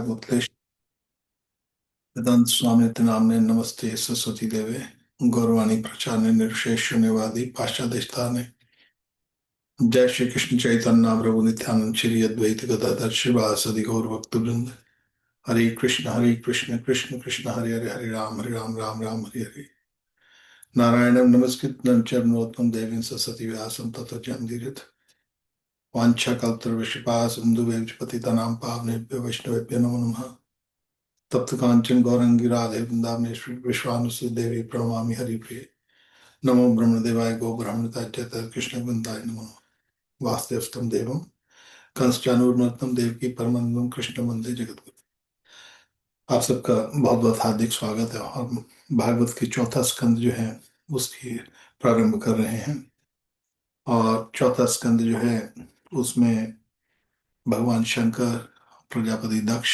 भूतलेश वेदांत स्वामी नामने नमस्ते सरस्वती देवे गौरवाणी प्रचारने निर्विशेष शून्यवादी पाश्चात्य ने जय श्री कृष्ण चैतन्य प्रभु नित्यानंद श्री अद्वैत गदाधर श्रीवासदि गौर भक्त वृंद हरे कृष्ण कृष्ण कृष्ण हरे हरे हरे राम राम राम हरे हरे नारायणं नमस्कृतं चैव नरोत्तमं देवीं सरस्वती व्यासं ततो जयमुदीरयेत् वाञ्छाकल्पतरुभ्यश्च सिन्धुभ्यश्च पतितानां पावनेभ्यो वैष्णवेभ्यो नमो नमः तप्त कांचन गौरंगी राधे वृंदावनेश्वरी विश्वानुसुत देवी प्रणमामि हरिप्रिये नमो ब्रह्मदेवाय गो ब्राह्मणताय कृष्ण वृंदाय नमो वासुदेवस्तम देवम कंसचानूरमर्तम देवकी परमानंदम कृष्ण वंदे जगतगुरु। आप सबका बहुत बहुत हार्दिक स्वागत है और भागवत की चौथा स्कंद जो है उसकी प्रारंभ कर रहे हैं। और चौथा स्कंद जो है उसमें भगवान शंकर, प्रजापति दक्ष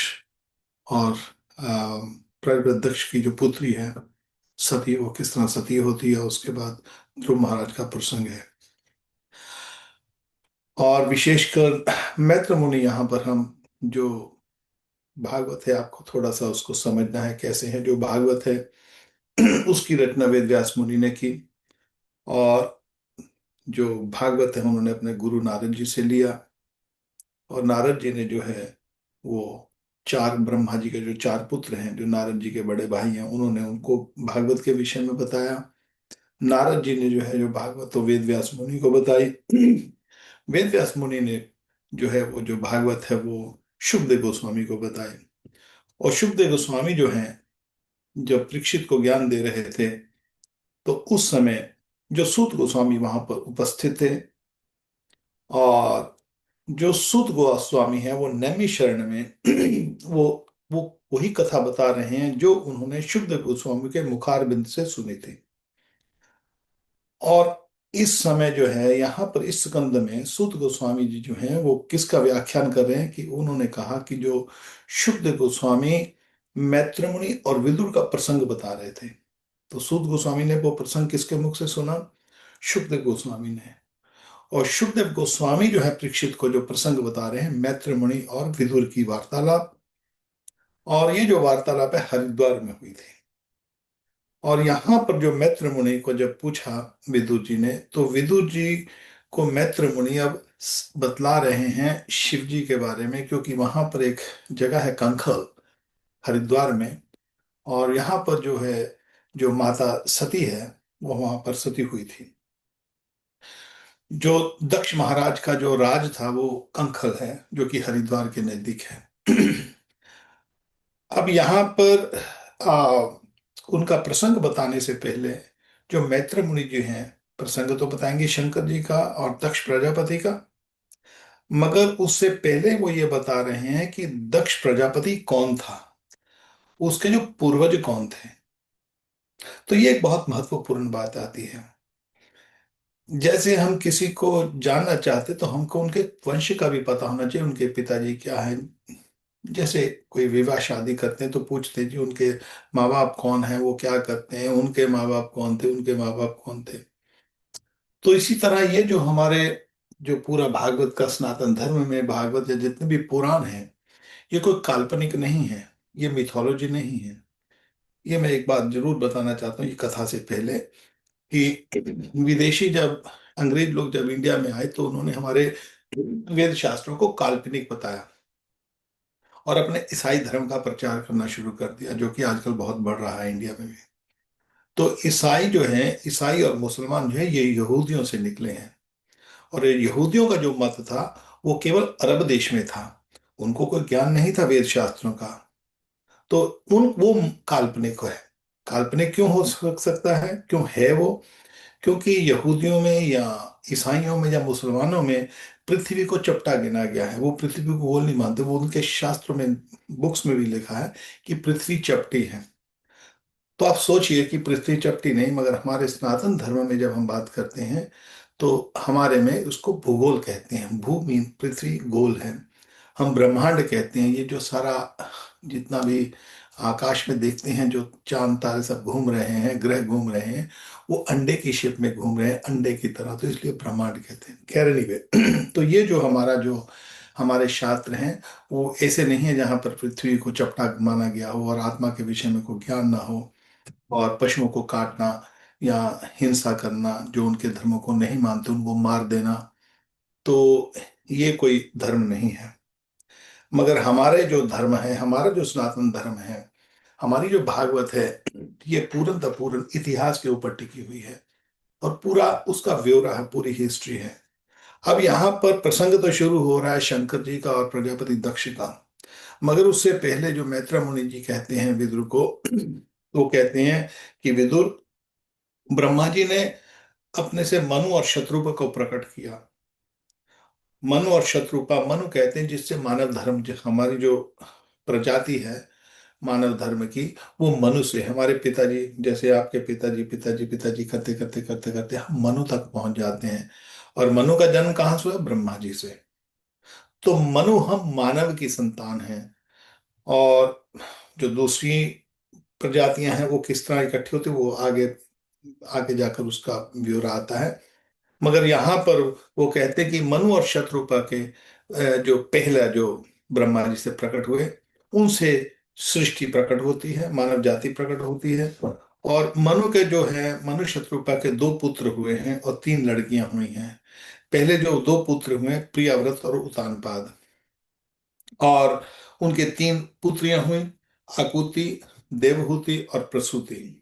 और प्रजापति की जो पुत्री है सती, वो किस तरह सती होती है, उसके बाद ध्रुव महाराज का प्रसंग है। और विशेषकर मैत्र मुनि, यहाँ पर हम जो भागवत है आपको थोड़ा सा उसको समझना है कैसे है। जो भागवत है उसकी रचना वेद व्यास मुनि ने की और जो भागवत है उन्होंने अपने गुरु नारद जी से लिया। और नारद जी ने जो है वो चार, ब्रह्मा जी के जो चार पुत्र हैं जो नारद जी के बड़े भाई हैं, उन्होंने उनको भागवत के विषय में बताया। नारद जी ने जो है जो भागवत तो वेद व्यास मुनि को बताई। वेद व्यास मुनि ने जो है वो जो भागवत है वो शुकदेव गोस्वामी को बताई। और शुकदेव गोस्वामी जो हैं जब परीक्षित को ज्ञान दे रहे थे तो उस समय जो सूत गोस्वामी वहां पर उपस्थित थे और जो सूत गोस्वामी है वो नैमी शरण में वो वही कथा बता रहे हैं जो उन्होंने शुकदेव गोस्वामी के मुखारबिंद से सुनी थी। और इस समय जो है यहाँ पर इस स्कंद में सूत गोस्वामी जी जो हैं वो किसका व्याख्यान कर रहे हैं कि उन्होंने कहा कि जो शुकदेव गोस्वामी मैत्रेमुनि और विदुर का प्रसंग बता रहे थे, तो सूत गोस्वामी ने वो प्रसंग किसके मुख से सुना? शुकदेव गोस्वामी ने। और शुकदेव गोस्वामी जो है परीक्षित को जो प्रसंग बता रहे हैं मैत्रेमुनि और विदुर की वार्तालाप। और ये जो वार्तालाप है हरिद्वार में हुई थी। और यहाँ पर जो मैत्र मुनि को जब पूछा विदुर जी ने, तो विदुर जी को मैत्र मुनि अब बतला रहे हैं शिव जी के बारे में, क्योंकि वहां पर एक जगह है कंखल हरिद्वार में। और यहाँ पर जो है जो माता सती है वो वहां पर सती हुई थी। जो दक्ष महाराज का जो राज था वो कंखल है जो कि हरिद्वार के नजदीक है। अब यहाँ पर उनका प्रसंग बताने से पहले जो मैत्र मुनि जी हैं प्रसंग तो बताएंगे शंकर जी का और दक्ष प्रजापति का, मगर उससे पहले वो ये बता रहे हैं कि दक्ष प्रजापति कौन था, उसके जो पूर्वज कौन थे। तो ये एक बहुत महत्वपूर्ण बात आती है। जैसे हम किसी को जानना चाहते तो हमको उनके वंश का भी पता होना चाहिए, उनके पिताजी क्या है। जैसे कोई विवाह शादी करते हैं तो पूछते हैं जी उनके माँ बाप कौन है, वो क्या करते हैं, उनके माँ बाप कौन थे, उनके माँ बाप कौन थे। तो इसी तरह ये जो हमारे जो पूरा भागवत का सनातन धर्म में भागवत या जितने भी पुराण हैं ये कोई काल्पनिक नहीं है, ये मिथोलॉजी नहीं है। ये मैं एक बात जरूर बताना चाहता हूँ ये कथा से पहले कि विदेशी जब अंग्रेज लोग जब इंडिया में आए तो उन्होंने हमारे वेद शास्त्रों को काल्पनिक बताया और अपने ईसाई धर्म का प्रचार करना शुरू कर दिया, जो कि आजकल बहुत बढ़ रहा है इंडिया में भी। तो ईसाई जो है, ईसाई और मुसलमान जो है ये यहूदियों से निकले हैं। और ये यहूदियों का जो मत था वो केवल अरब देश में था, उनको कोई ज्ञान नहीं था वेद शास्त्रों का। तो उन वो काल्पनिक है। काल्पनिक क्यों हो सकता है, क्यों है वो? क्योंकि यहूदियों में या ईसाइयों में या मुसलमानों में पृथ्वी को चपटा गिना गया है। वो पृथ्वी को गोल नहीं मानते, वो उनके शास्त्रों में बुक्स में भी लिखा है कि पृथ्वी चपटी है। तो आप सोचिए कि पृथ्वी चपटी नहीं, मगर हमारे सनातन धर्म में जब हम बात करते हैं तो हमारे में उसको भूगोल कहते हैं। भू मीन पृथ्वी गोल है। हम ब्रह्मांड कहते हैं ये जो सारा जितना भी आकाश में देखते हैं, जो चांद तारे सब घूम रहे हैं, ग्रह घूम रहे हैं, वो अंडे की शेप में घूम रहे हैं, अंडे की तरह, तो इसलिए ब्रह्मांड कहते हैं। खैर एनीवे तो ये जो हमारा जो हमारे शास्त्र हैं वो ऐसे नहीं है जहाँ पर पृथ्वी को चपटा माना गया हो और आत्मा के विषय में कोई ज्ञान ना हो, और पशुओं को काटना या हिंसा करना, जो उनके धर्मों को नहीं मानते उनको मार देना, तो ये कोई धर्म नहीं है। मगर हमारे जो धर्म है, हमारा जो सनातन धर्म है, हमारी जो भागवत है, ये पूरन द पूरन इतिहास के ऊपर टिकी हुई है, और पूरा उसका ब्यौरा है, पूरी हिस्ट्री है। अब यहाँ पर प्रसंग तो शुरू हो रहा है शंकर जी का और प्रजापति दक्ष का। मगर उससे पहले जो मैत्रेय मुनि जी कहते हैं विदुर को, वो कहते हैं कि विदुर, ब्रह्मा जी ने अपने से मनु और शत्रुपा को प्रकट किया। मनु और शत्रुपा, मनु कहते हैं जिससे मानव धर्म, जो हमारी जो प्रजाति है मानव धर्म की, वो मनु से, हमारे पिताजी जैसे आपके पिताजी पिताजी पिताजी करते करते करते करते हम मनु तक पहुंच जाते हैं। और मनु का जन्म कहाँ से हुआ? ब्रह्मा जी से। तो मनु, हम मानव की संतान हैं। और जो दूसरी प्रजातियां हैं वो किस तरह इकट्ठी होती है, वो आगे आगे जाकर उसका ब्यौरा आता है। मगर यहाँ पर वो कहते हैं कि मनु और शत्रुपा के जो पहला जो ब्रह्मा जी से प्रकट हुए, उनसे सृष्टि प्रकट होती है, मानव जाति प्रकट होती है। और मनु के जो है, मनु शत्रुपा के दो पुत्र हुए हैं और तीन लड़कियां हुई हैं। पहले जो दो पुत्र हुए, प्रियाव्रत और उतानपाद, और उनके तीन पुत्रियां हुई, आकुति, देवहूति और प्रसूति।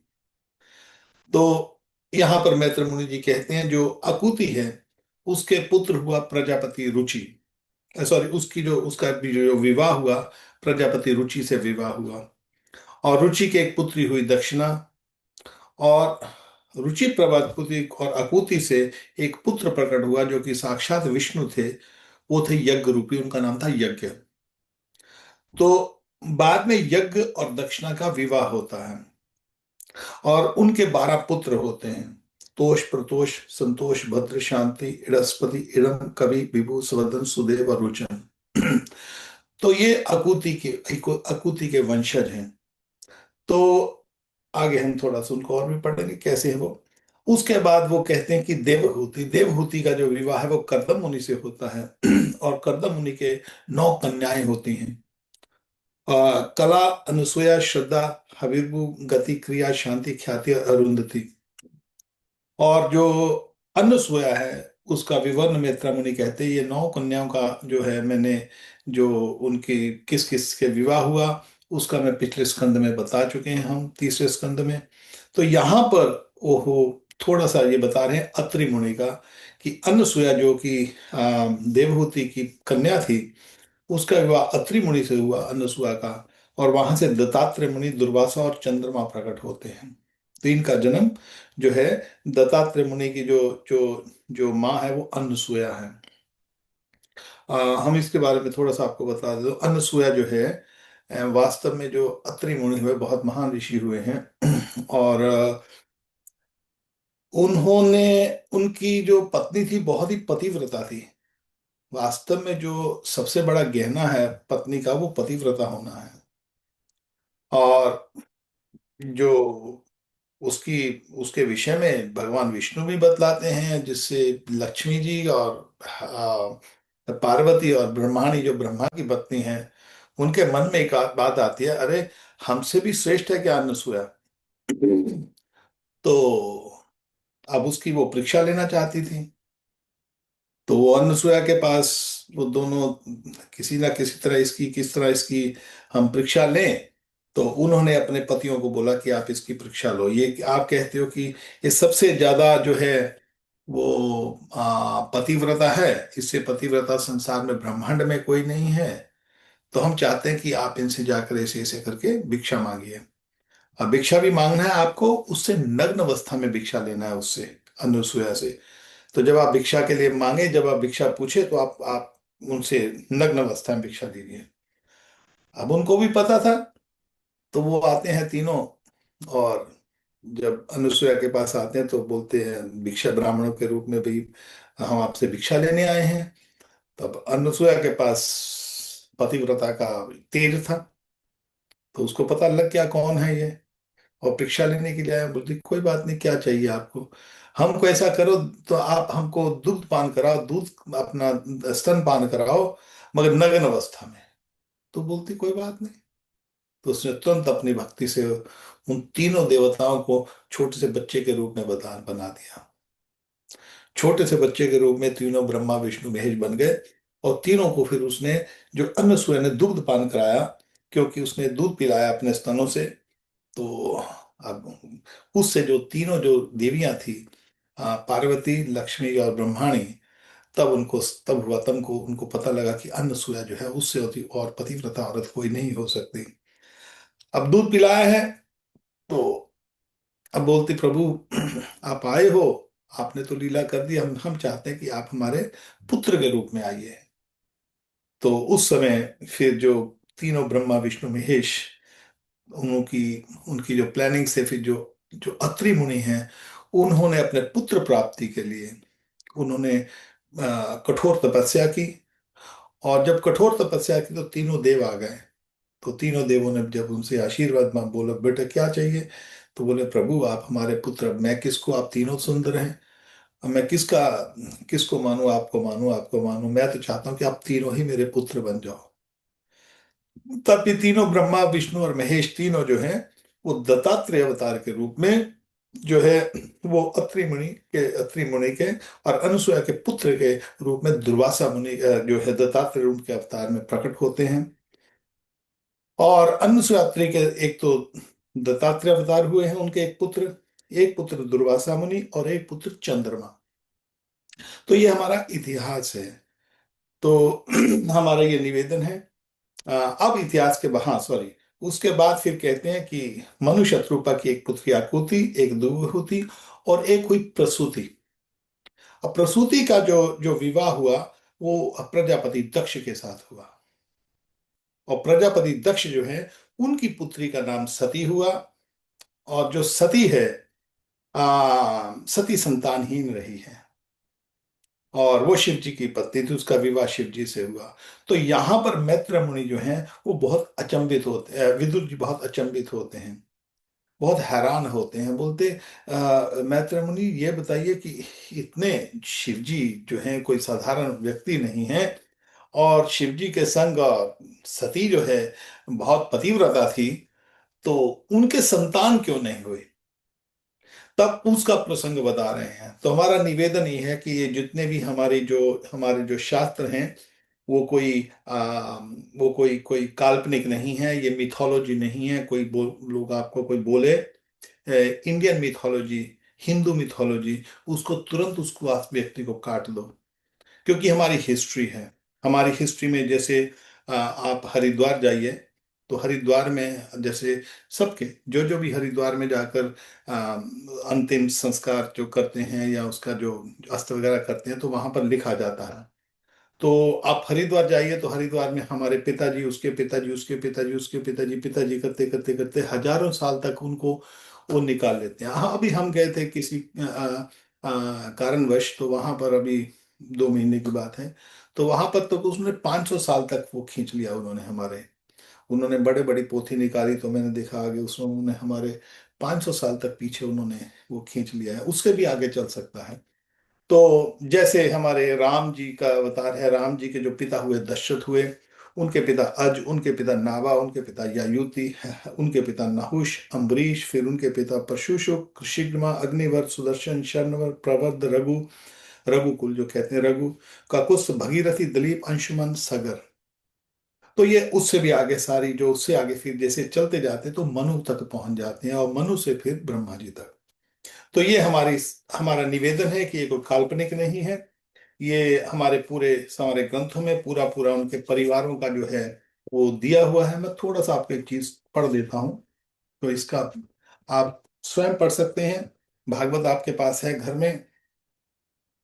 तो यहाँ पर मैत्र मुनि जी कहते हैं जो अकुति है, उसके पुत्र हुआ प्रजापति रुचि, सॉरी, उसकी जो उसका भी जो विवाह हुआ, प्रजापति रुचि से विवाह हुआ। और रुचि के एक पुत्री हुई दक्षिणा। और रुचि प्रजापति और अकुति से एक पुत्र प्रकट हुआ जो कि साक्षात विष्णु थे। वो थे यज्ञ रूपी, उनका नाम था यज्ञ। तो बाद में यज्ञ और दक्षिणा का विवाह होता है, और उनके 12 पुत्र होते हैं। तोष, प्रतोष, संतोष, भद्र, शांति, इड़स्पति, इड़म, कवि, विभु, सवदन, सुदेव और रुचन। तो ये अकुति के वंशज हैं। तो आगे हम थोड़ा सा उनको और भी पढ़ेंगे कैसे है वो। उसके बाद वो कहते हैं कि देवहूति, देवहूति का जो विवाह है वो कर्दम मुनि से होता है। और कर्दम मुनि के 9 कन्याएं होती हैं। कला, अनुसूया, श्रद्धा, हविर्भु, गति, क्रिया, शांति, ख्याति और अरुंधति। और जो अनुसूया है, उसका विवर्ण मैत्रेय मुनि कहते हैं, ये 9 कन्याओं का जो है, मैंने जो उनकी किस किस के विवाह हुआ उसका मैं पिछले स्कंद में बता चुके हैं, हम तीसरे स्कंद में। तो यहाँ पर ओहो, थोड़ा सा ये बता रहे हैं अत्रि मुनि का, कि अनुसूया जो कि देवहूति की कन्या थी, उसका विवाह अत्रि मुनि से हुआ, अनुसुआ का। और वहां से दत्तात्रेय मुनि, दुर्वासा और चंद्रमा प्रकट होते हैं। तो इनका जन्म जो है, दत्तात्रेय मुनि की जो जो जो माँ है वो अनुसुया है। हम इसके बारे में थोड़ा सा आपको बता दो। अनुसुया जो है, वास्तव में जो अत्रि मुनि हुए बहुत महान ऋषि हुए हैं। और उन्होंने, उनकी जो पत्नी थी बहुत ही पतिव्रता थी। वास्तव में जो सबसे बड़ा गहना है पत्नी का, वो पतिव्रता होना है। और जो उसकी उसके विषय में भगवान विष्णु भी बतलाते हैं, जिससे लक्ष्मी जी और पार्वती और ब्रह्माणी, जो ब्रह्मा की पत्नी है, उनके मन में एक बात आती है, अरे हमसे भी श्रेष्ठ है क्या अनसुया? तो अब उसकी वो परीक्षा लेना चाहती थी। तो वो अनसुया के पास, वो दोनों किसी ना किसी तरह इसकी, किस तरह इसकी हम परीक्षा लें। तो उन्होंने अपने पतियों को बोला कि आप इसकी परीक्षा लो, ये आप कहते हो कि ये सबसे ज्यादा जो है वो पतिव्रता है, इससे पतिव्रता संसार में ब्रह्मांड में कोई नहीं है। तो हम चाहते हैं कि आप इनसे जाकर ऐसे ऐसे करके भिक्षा मांगिए। अब भिक्षा भी मांगना है आपको, उससे नग्न अवस्था में भिक्षा लेना है उससे, अनुसुया से। तो जब आप भिक्षा के लिए मांगे, जब आप भिक्षा पूछे, तो आप उनसे नग्न अवस्था में भिक्षा दीजिए। अब उनको भी पता था, तो वो आते हैं तीनों। और जब अनुसुया के पास आते हैं तो बोलते हैं भिक्षा ब्राह्मणों के रूप में, भाई हम आपसे भिक्षा लेने आए हैं। तब अनुसुया के पास पतिव्रता का तेज था, तो उसको पता लग गया कौन है ये। और भिक्षा लेने के लिए आया, बोलती कोई बात नहीं, क्या चाहिए आपको? हमको ऐसा करो, तो आप हमको दुग्ध पान कराओ, दूध अपना स्तन पान कराओ, मगर नग्न अवस्था में। तो बोलती कोई बात नहीं। तो उसने तुरंत अपनी भक्ति से उन तीनों देवताओं को छोटे से बच्चे के रूप में बना दिया। छोटे से बच्चे के रूप में तीनों ब्रह्मा विष्णु महेश बन गए। और तीनों को फिर उसने, जो अनसुया ने दुग्ध पान कराया, क्योंकि उसने दूध पिलाया अपने स्तनों से। तो अब उससे जो तीनों जो देवियां थी, पार्वती, लक्ष्मी और ब्रह्माणी, तब उनको, तब हुआ, तब को उनको पता लगा कि अनसुया जो है उससे होती और पतिव्रता औरत कोई नहीं हो सकती। अब दूध पिलाया है, तो अब बोलती प्रभु आप आए हो, आपने तो लीला कर दी, हम चाहते हैं कि आप हमारे पुत्र के रूप में आइए। तो उस समय फिर जो तीनों ब्रह्मा विष्णु महेश, उनकी उनकी जो प्लानिंग से फिर जो जो अत्रि मुनि हैं, उन्होंने अपने पुत्र प्राप्ति के लिए उन्होंने कठोर तपस्या की। और जब कठोर तपस्या की तो तीनों देव आ गए। तो तीनों देवों ने जब उनसे आशीर्वाद मांग, बोला बेटा क्या चाहिए? तो बोले प्रभु आप हमारे पुत्र, मैं किसको, आप तीनों सुंदर हैं, अब मैं किसका, किसको मानूं, आपको मानूं, आपको मानूं, मैं तो चाहता हूं कि आप तीनों ही मेरे पुत्र बन जाओ। तब ये तीनों ब्रह्मा विष्णु और महेश तीनों जो हैं, वो दत्तात्रेय अवतार के रूप में जो है, वो अत्रि मुनि के और अनुसुया के पुत्र के रूप में दुर्वासा मुनि जो है दत्तात्रेय रूप के अवतार में प्रकट होते हैं। और अनुसुया के एक तो दत्तात्रेय अवतार हुए हैं, उनके एक पुत्र दुर्वासा मुनि और एक पुत्र चंद्रमा। तो ये हमारा इतिहास है। तो हमारा ये निवेदन है। अब इतिहास के हाँ सॉरी, उसके बाद फिर कहते हैं कि मनु शत्रुपा की एक पुत्री आकृति, एक दुर्वहुति और एक हुई प्रसूति। अब प्रसूति का जो जो विवाह हुआ, वो प्रजापति दक्ष के साथ हुआ। और प्रजापति दक्ष जो है, उनकी पुत्री का नाम सती हुआ। और जो सती है, सती संतानहीन रही है, और वो शिव जी की पत्नी थी, उसका विवाह शिव जी से हुआ। तो यहाँ पर मैत्र मुनि जो हैं वो बहुत अचंभित होते हैं, विदुर जी बहुत अचंभित होते हैं, बहुत हैरान होते हैं। बोलते मैत्र मुनि ये बताइए कि इतने शिव जी जो हैं कोई साधारण व्यक्ति नहीं है, और शिव जी के संग सती जो है बहुत पतिव्रता थी, तो उनके संतान क्यों नहीं हुए? तब उसका प्रसंग बता रहे हैं। तो हमारा निवेदन ये है कि ये जितने भी हमारे जो शास्त्र हैं, वो कोई वो कोई काल्पनिक नहीं है, ये मिथोलॉजी नहीं है। लोग आपको कोई बोले इंडियन मिथोलॉजी, हिंदू मिथोलॉजी, उसको तुरंत उसको आप व्यक्ति को काट दो, क्योंकि हमारी हिस्ट्री है। हमारी हिस्ट्री में जैसे आप हरिद्वार जाइए, तो हरिद्वार में जैसे सबके जो जो भी हरिद्वार में जाकर अंतिम संस्कार जो करते हैं या उसका जो अस्त वगैरह करते हैं, तो वहां पर लिखा जाता है। तो आप हरिद्वार जाइए, तो हरिद्वार में हमारे पिताजी, उसके पिताजी, उसके पिताजी, उसके पिताजी, पिताजी करते करते करते हजारों साल तक उनको वो निकाल लेते हैं। हाँ, अभी हम गए थे किसी कारणवश, तो वहां पर अभी 2 महीने की बात है। तो वहां पर तो उसने 500 साल तक वो खींच लिया उन्होंने हमारे। उन्होंने बड़े बड़ी पोथी निकाली, तो मैंने देखा आगे उसमें उन्होंने हमारे 500 साल तक पीछे उन्होंने वो खींच लिया है, उससे भी आगे चल सकता है। तो जैसे हमारे राम जी का अवतार है, राम जी के जो पिता हुए दशरथ हुए, उनके पिता अज, उनके पिता नावा, उनके पिता यायुति, उनके पिता नहुष, अम्बरीश, फिर उनके पिता परशुशुक, कृषिग्मा, अग्निवर्ध, सुदर्शन, शर्णवर, प्रवर्ध, रघु, रघुकुल जो कहते हैं, रघु, ककुस, भगीरथी, दिलीप, अंशुमन, सगर। तो ये उससे भी आगे सारी, जो उससे आगे फिर जैसे चलते जाते हैं तो मनु तक पहुंच जाते हैं, और मनु से फिर ब्रह्मा जी तक। तो ये हमारा निवेदन है कि ये कोई काल्पनिक नहीं है। ये हमारे ग्रंथों में पूरा पूरा उनके परिवारों का जो है वो दिया हुआ है। मैं थोड़ा सा आपको एक चीज पढ़ देता हूँ, तो इसका आप स्वयं पढ़ सकते हैं। भागवत आपके पास है घर में।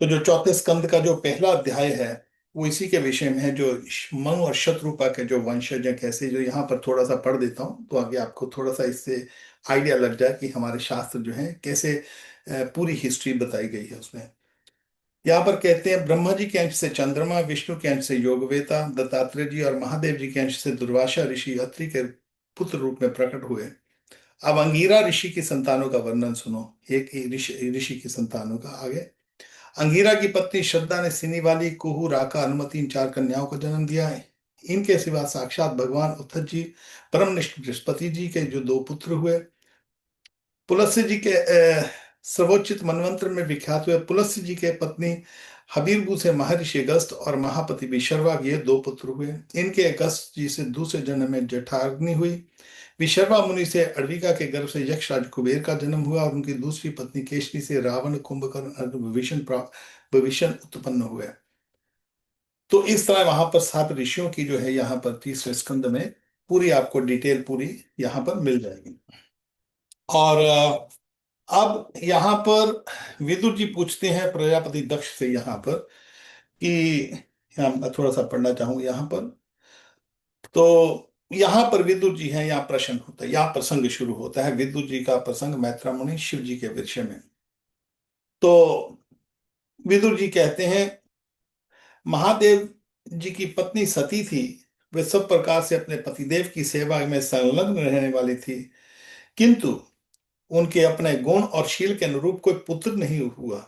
तो जो चौथे स्कंद का जो पहला अध्याय है, वो इसी के विषय में है, जो मनु और शत्रुपा के जो वंशज हैं कैसे, जो यहाँ पर थोड़ा सा पढ़ देता हूँ, तो आगे आपको थोड़ा सा इससे आइडिया लग जाए कि हमारे शास्त्र जो है कैसे पूरी हिस्ट्री बताई गई है उसमें। यहाँ पर कहते हैं ब्रह्मा जी के अंश से चंद्रमा, विष्णु के अंश से योगवेता, दत्तात्रेय जी और महादेव जी के अंश से दुर्वासा ऋषि अत्रि के पुत्र रूप में प्रकट हुए। अब अंगीरा ऋषि की संतानों का वर्णन सुनो। एक ऋषि ऋषि की संतानों का आगे। अंगीरा की पत्नी श्रद्धा ने सिनीवाली, कुहू, राका, अनुमति इन चार कन्याओं को जन्म दिया है। इनके सिवा साक्षात भगवान उद्धव जी, परमनिष्ठ बृहस्पति जी के जो दो पुत्र हुए, पुलस्त्य जी के सर्वोच्च मनवंतर में विख्यात हुए पुलस्त्य जी के पत्नी हबीरबू से महर्षि अगस्त और महापति विशर्वा, ये दो पुत्र हुए। इनके अगस्त जी से दूसरे जन्म में जठराग्नि हुई। विशर्वा मुनि से अड़विका के गर्भ से यक्षराज कुबेर का जन्म हुआ और उनकी दूसरी पत्नी केशनी से रावण, कुंभकर्ण और विभीषण उत्पन्न हुए। तो इस तरह वहां पर सात ऋषियों की जो है यहाँ पर तीसरे स्कंद में पूरी आपको डिटेल पूरी यहाँ पर मिल जाएगी। और अब यहाँ पर विदुर जी पूछते हैं प्रजापति दक्ष से यहाँ पर कि, यहाँ मैं थोड़ा सा पढ़ना चाहूंगा यहाँ पर। तो यहाँ पर विदुर जी हैं, यहाँ प्रश्न होता है, यहाँ प्रसंग शुरू होता है विदुर जी का प्रसंग मैत्रा मुनि शिव जी के विषय में। तो विदुर जी कहते हैं, महादेव जी की पत्नी सती थी। वे सब प्रकार से अपने पतिदेव की सेवा में संलग्न रहने वाली थी, किंतु उनके अपने गुण और शील के अनुरूप कोई पुत्र नहीं हुआ,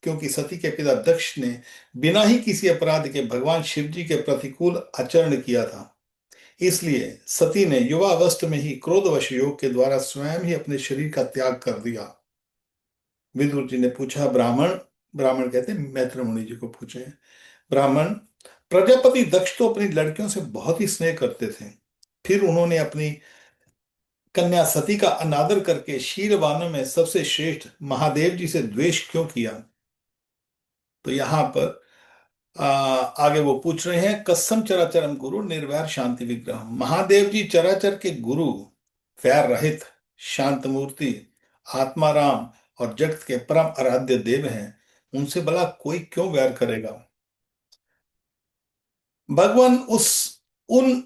क्योंकि सती के पिता दक्ष ने बिना ही किसी अपराध के भगवान शिव जी के प्रतिकूल आचरण किया था। इसलिए सती ने युवावस्था में ही क्रोधवश योग के द्वारा स्वयं ही अपने शरीर का त्याग कर दिया। विदुर जी ने पूछा, ब्राह्मण, ब्राह्मण कहते हैं मैत्र मुनि जी को पूछे, ब्राह्मण, प्रजापति दक्ष तो अपनी लड़कियों से बहुत ही स्नेह करते थे, फिर उन्होंने अपनी कन्या सती का अनादर करके शीलवानों में सबसे श्रेष्ठ महादेव जी से द्वेष क्यों किया? तो यहां पर आगे वो पूछ रहे हैं, कस्सम चराचरम गुरु निर्वैर शांति विग्रह। महादेव जी चराचर के गुरु, वैर रहित, शांत मूर्ति, आत्माराम और जगत के परम आराध्य देव हैं। उनसे भला कोई क्यों वैर करेगा? भगवान उस उन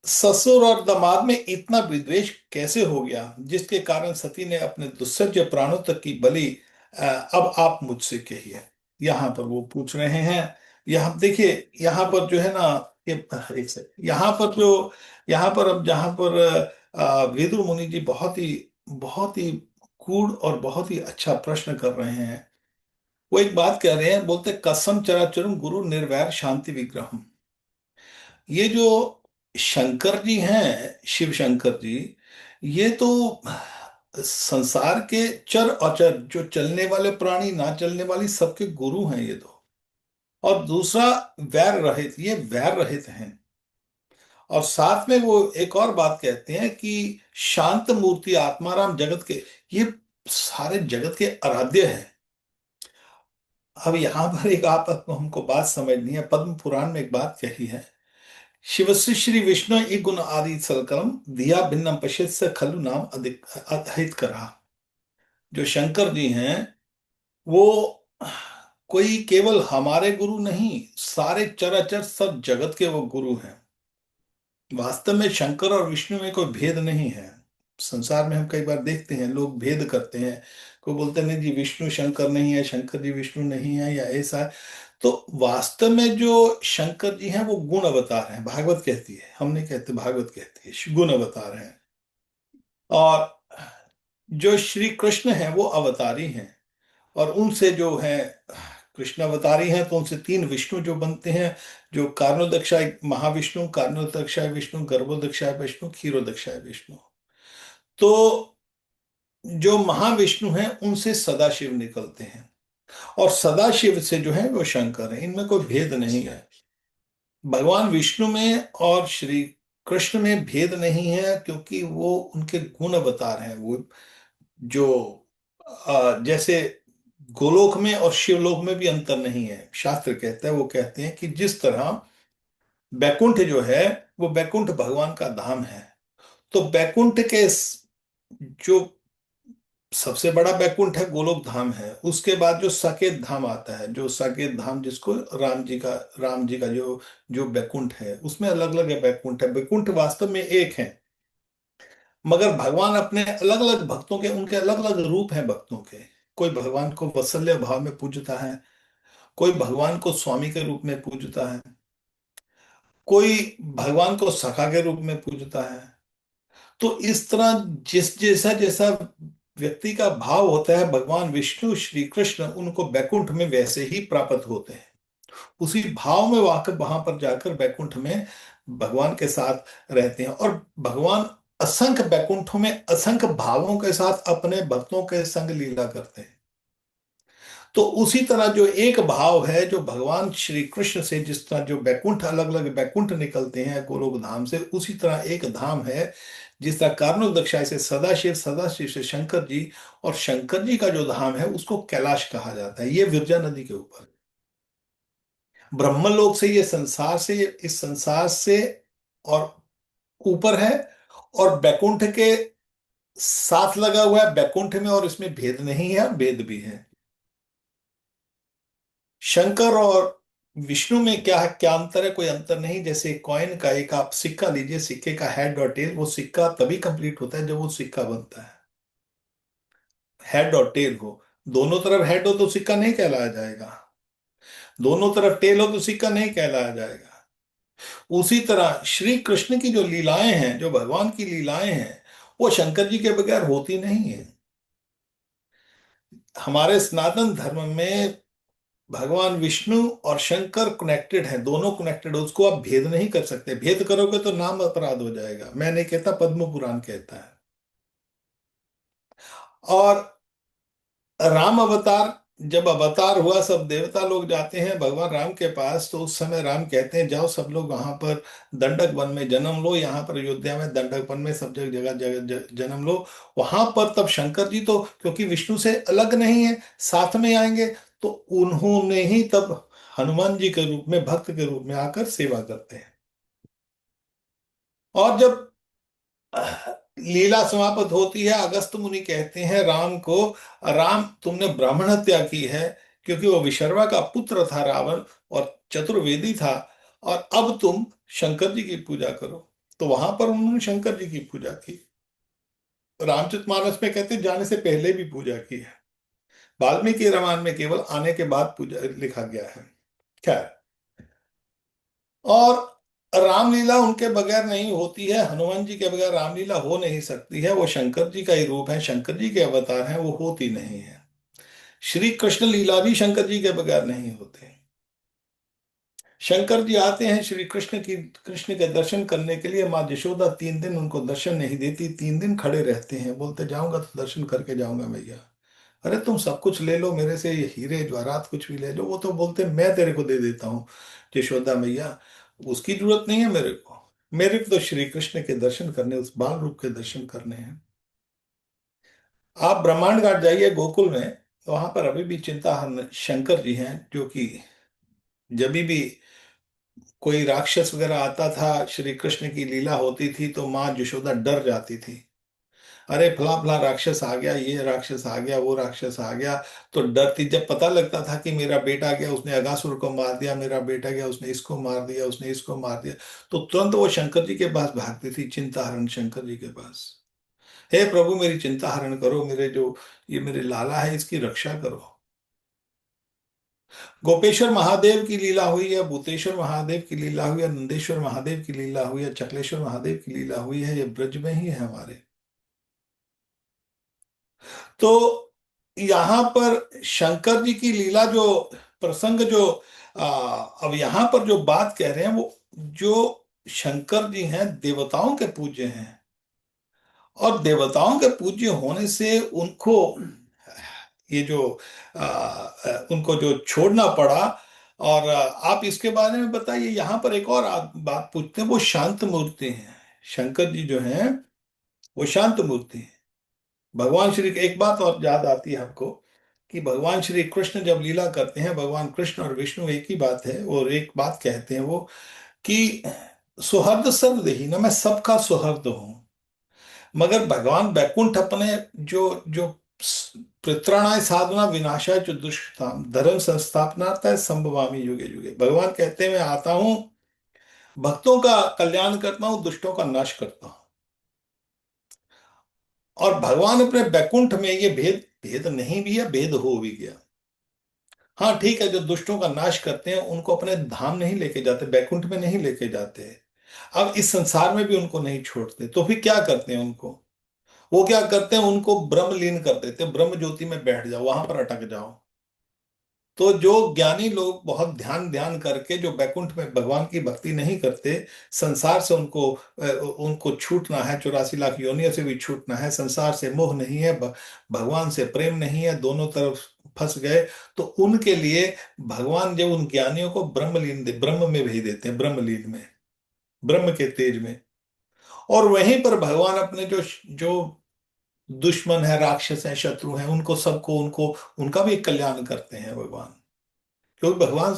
ससुर और दामाद में इतना विद्वेष कैसे हो गया, जिसके कारण सती ने अपने दुस्सह्य प्राणों तक की बलि अब आप मुझसे कहिए। यहाँ पर वो पूछ रहे हैं। यहाँ देखिए, यहाँ पर जो है ना, ये एक से यहाँ पर जो, यहाँ पर अब जहाँ पर विदुर मुनि जी बहुत ही गूढ़ और बहुत ही अच्छा प्रश्न कर रहे हैं। वो एक बात कह रहे हैं, बोलते कसम चराचरम गुरु निर्वैर शांति विग्रहम। ये जो शंकर जी हैं, शिव शंकर जी, ये तो संसार के चर अचर, जो चलने वाले प्राणी, ना चलने वाली, सबके गुरु हैं ये तो। और दूसरा, वैर रहित, ये वैर रहित हैं। और साथ में वो एक और बात कहते हैं कि शांत मूर्ति, आत्माराम, जगत के, ये सारे जगत के आराध्य हैं। अब यहां पर एक आप हमको बात समझनी है। पद्म पुराण में एक बात कही है, शिवस्य श्री विष्णु ई गुण आदि सलकलम दिया भिन्नम पश्यत से खलु नाम अधिक अहित करा। जो शंकर जी हैं, वो कोई केवल हमारे गुरु नहीं, सारे चराचर सब जगत के वो गुरु हैं। वास्तव में शंकर और विष्णु में कोई भेद नहीं है। संसार में हम कई बार देखते हैं लोग भेद करते हैं, कोई बोलते हैं नहीं जी विष्णु शंकर नहीं है, शंकर जी विष्णु नहीं है, या ऐसा है। तो वास्तव में जो शंकर जी हैं वो गुण अवतार हैं, भागवत कहती है, हम नहीं कहते, भागवत कहती है गुण अवतार हैं। और जो श्री कृष्ण हैं वो अवतारी हैं। और उनसे जो है, कृष्ण अवतारी हैं तो उनसे तीन विष्णु जो बनते हैं, जो कारणोदक्षाय महाविष्णु, कारणोदक्षाय विष्णु, गर्भोदक्षाय विष्णु, क्षीरोदक्षाय विष्णु। तो जो महाविष्णु हैं उनसे सदाशिव निकलते हैं, और सदाशिव से जो है वो शंकर है। इनमें कोई भेद नहीं है। भगवान विष्णु में और श्री कृष्ण में भेद नहीं है, क्योंकि वो उनके गुण अवतार हैं। वो जो जैसे गोलोक में और शिवलोक में भी अंतर नहीं है, शास्त्र कहता है, वो कहते हैं कि जिस तरह बैकुंठ जो है, वो बैकुंठ भगवान का धाम है। तो बैकुंठ के जो सबसे बड़ा बैकुंठ है गोलोक धाम है, उसके बाद जो साकेत धाम आता है, जो साकेत धाम जिसको राम जी का जो बैकुंठ है, उसमें अलग अलग बैकुंठ है। बैकुंठ वास्तव में एक है, मगर भगवान अपने अलग अलग भक्तों के, उनके अलग अलग रूप हैं भक्तों के। कोई भगवान को वत्सल्य भाव में पूजता है, कोई भगवान को स्वामी के रूप में पूजता है, कोई भगवान को सखा के रूप में पूजता है। तो इस तरह जिस जैसा जैसा व्यक्ति का भाव होता है, भगवान विष्णु श्री कृष्ण उनको बैकुंठ में वैसे ही प्राप्त होते हैं, उसी भाव में वाकर वहां पर जाकर बैकुंठ में भगवान के साथ रहते हैं। और भगवान असंख्य बैकुंठों में असंख्य भावों के साथ अपने भक्तों के संग लीला करते हैं। तो उसी तरह जो एक भाव है जो भगवान श्री कृष्ण से, जिस तरह जो बैकुंठ अलग अलग बैकुंठ निकलते हैं गोलोक धाम से, उसी तरह एक धाम है जिस तरह कार्णोक दक्षाय से सदाशिव, सदाशिव से शंकर जी, और शंकर जी का जो धाम है उसको कैलाश कहा जाता है। ये विरजा नदी के ऊपर, ब्रह्मलोक से, ये संसार से, इस संसार से और ऊपर है, और बैकुंठ के साथ लगा हुआ है बैकुंठ में, और इसमें भेद नहीं है, भेद भी है। शंकर और विष्णु में क्या है, क्या अंतर है? कोई अंतर नहीं। जैसे कॉइन का, एक आप सिक्का लीजिए, सिक्के का हेड और टेल, वो सिक्का तभी कंप्लीट होता है जब वो सिक्का बनता है, हेड और टेल हो। दोनों तरफ हेड हो तो सिक्का नहीं कहलाया जाएगा, दोनों तरफ टेल हो तो सिक्का नहीं कहलाया जाएगा। उसी तरह श्री कृष्ण की जो लीलाएं हैं, जो भगवान की लीलाएं हैं, वो शंकर जी के बगैर होती नहीं है। हमारे सनातन धर्म में भगवान विष्णु और शंकर कनेक्टेड हैं, दोनों कनेक्टेड, उसको आप भेद नहीं कर सकते। भेद करोगे तो नाम अपराध हो जाएगा। मैं नहीं कहता, पद्म पुराण कहता है। और राम अवतार, जब अवतार हुआ, सब देवता लोग जाते हैं भगवान राम के पास, तो उस समय राम कहते हैं जाओ सब लोग वहां पर दंडक वन में जन्म लो, यहाँ पर अयोध्या में दंडक वन में सब जगह जगह जगह जन्म लो। वहां पर तब शंकर जी तो क्योंकि विष्णु से अलग नहीं है, साथ में आएंगे, तो उन्होंने ही तब हनुमान जी के रूप में, भक्त के रूप में आकर सेवा करते हैं। और जब लीला समाप्त होती है, अगस्त मुनि कहते हैं राम को, राम तुमने ब्राह्मण हत्या की है, क्योंकि वो विशर्वा का पुत्र था रावण, और चतुर्वेदी था, और अब तुम शंकर जी की पूजा करो। तो वहां पर उन्होंने शंकर जी की पूजा की। रामचरितमानस में कहते हैं जाने से पहले भी पूजा की है। वाल्मीकि रामायण में केवल आने के बाद पूजा लिखा गया है। खैर, और रामलीला उनके बगैर नहीं होती है, हनुमान जी के बगैर रामलीला हो नहीं सकती है। वो शंकर जी का ही रूप है, शंकर जी के अवतार हैं, वो होती नहीं है। श्री कृष्ण लीला भी शंकर जी के बगैर नहीं होते। शंकर जी आते हैं श्री कृष्ण के दर्शन करने के लिए। माँ यशोदा 3 दिन उनको दर्शन नहीं देती, 3 दिन खड़े रहते हैं, बोलते जाऊंगा तो दर्शन करके जाऊंगा मैया। अरे तुम सब कुछ ले लो मेरे से, ये हीरे जवाहरात कुछ भी ले लो। वो तो बोलते मैं तेरे को दे देता हूँ यशोदा मैया, उसकी जरूरत नहीं है मेरे को। मेरे को तो श्री कृष्ण के दर्शन करने, उस बाल रूप के दर्शन करने हैं। आप ब्रह्मांड घाट जाइए गोकुल में, तो वहां पर अभी भी चिंताहरण शंकर जी हैं, जो कि जब भी कोई राक्षस वगैरह आता था, श्री कृष्ण की लीला होती थी, तो माँ यशोदा डर जाती थी। अरे फला फला राक्षस आ गया, ये राक्षस आ गया, वो राक्षस आ गया। तो डरती, जब पता लगता था कि मेरा बेटा गया, उसने अगासुर को मार दिया, मेरा बेटा गया, उसने इसको मार दिया, उसने इसको मार दिया, तो तुरंत वो शंकर जी के पास भागती थी, चिंताहरण शंकर जी के पास। हे प्रभु मेरी चिंता हरण करो, मेरे जो ये मेरे लाला है इसकी रक्षा करो। गोपेश्वर महादेव की लीला हुई है, भूतेश्वर महादेव की लीला हुई है, नंदेश्वर महादेव की लीला हुई है, चकलेश्वर महादेव की लीला हुई है, ये ब्रज में ही है हमारे। तो यहाँ पर शंकर जी की लीला जो प्रसंग जो अब यहाँ पर जो बात कह रहे हैं, वो जो शंकर जी हैं देवताओं के पूज्य हैं, और देवताओं के पूज्य होने से उनको ये जो उनको जो छोड़ना पड़ा। और आप इसके बारे में बताइए। यहाँ पर एक और बात पूछते हैं, वो शांत मूर्ति हैं, शंकर जी जो हैं वो शांत मूर्ति हैं। भगवान श्री, एक बात और याद आती है हमको, कि भगवान श्री कृष्ण जब लीला करते हैं, भगवान कृष्ण और विष्णु एक ही बात है, और एक बात कहते हैं वो, कि सुहृद सर्वदेही ना, मैं सबका सुहृद हूं। मगर भगवान बैकुंठ अपने जो जो पितृणाय साधना विनाशाय च दुष्कृताम धर्म संस्थापनार्थाय संभवामि युगे युगे, भगवान कहते हैं मैं आता हूं, भक्तों का कल्याण करता हूं, दुष्टों का नाश करता हूं। और भगवान अपने बैकुंठ में, ये भेद भेद नहीं भी है, भेद हो भी गया। हाँ ठीक है, जो दुष्टों का नाश करते हैं उनको अपने धाम नहीं लेके जाते, बैकुंठ में नहीं लेके जाते। अब इस संसार में भी उनको नहीं छोड़ते, तो फिर क्या करते हैं उनको? वो क्या करते हैं, उनको ब्रह्मलीन कर देते हैं, ब्रह्म ज्योति में बैठ जाओ, वहां पर अटक जाओ। तो जो ज्ञानी लोग बहुत ध्यान ध्यान करके जो बैकुंठ में भगवान की भक्ति नहीं करते, संसार से उनको छूटना है, 84 लाख योनियों से भी छूटना है, संसार से मोह नहीं है, भगवान से प्रेम नहीं है, दोनों तरफ फंस गए, तो उनके लिए भगवान जब उन ज्ञानियों को ब्रह्म में भेज देते हैं, ब्रह्मलीन में, ब्रह्म के तेज में। और वहीं पर भगवान अपने जो जो दुश्मन है, राक्षस हैं, शत्रु हैं, उनको सबको उनको उनका भी कल्याण करते हैं भगवान। क्योंकि भगवान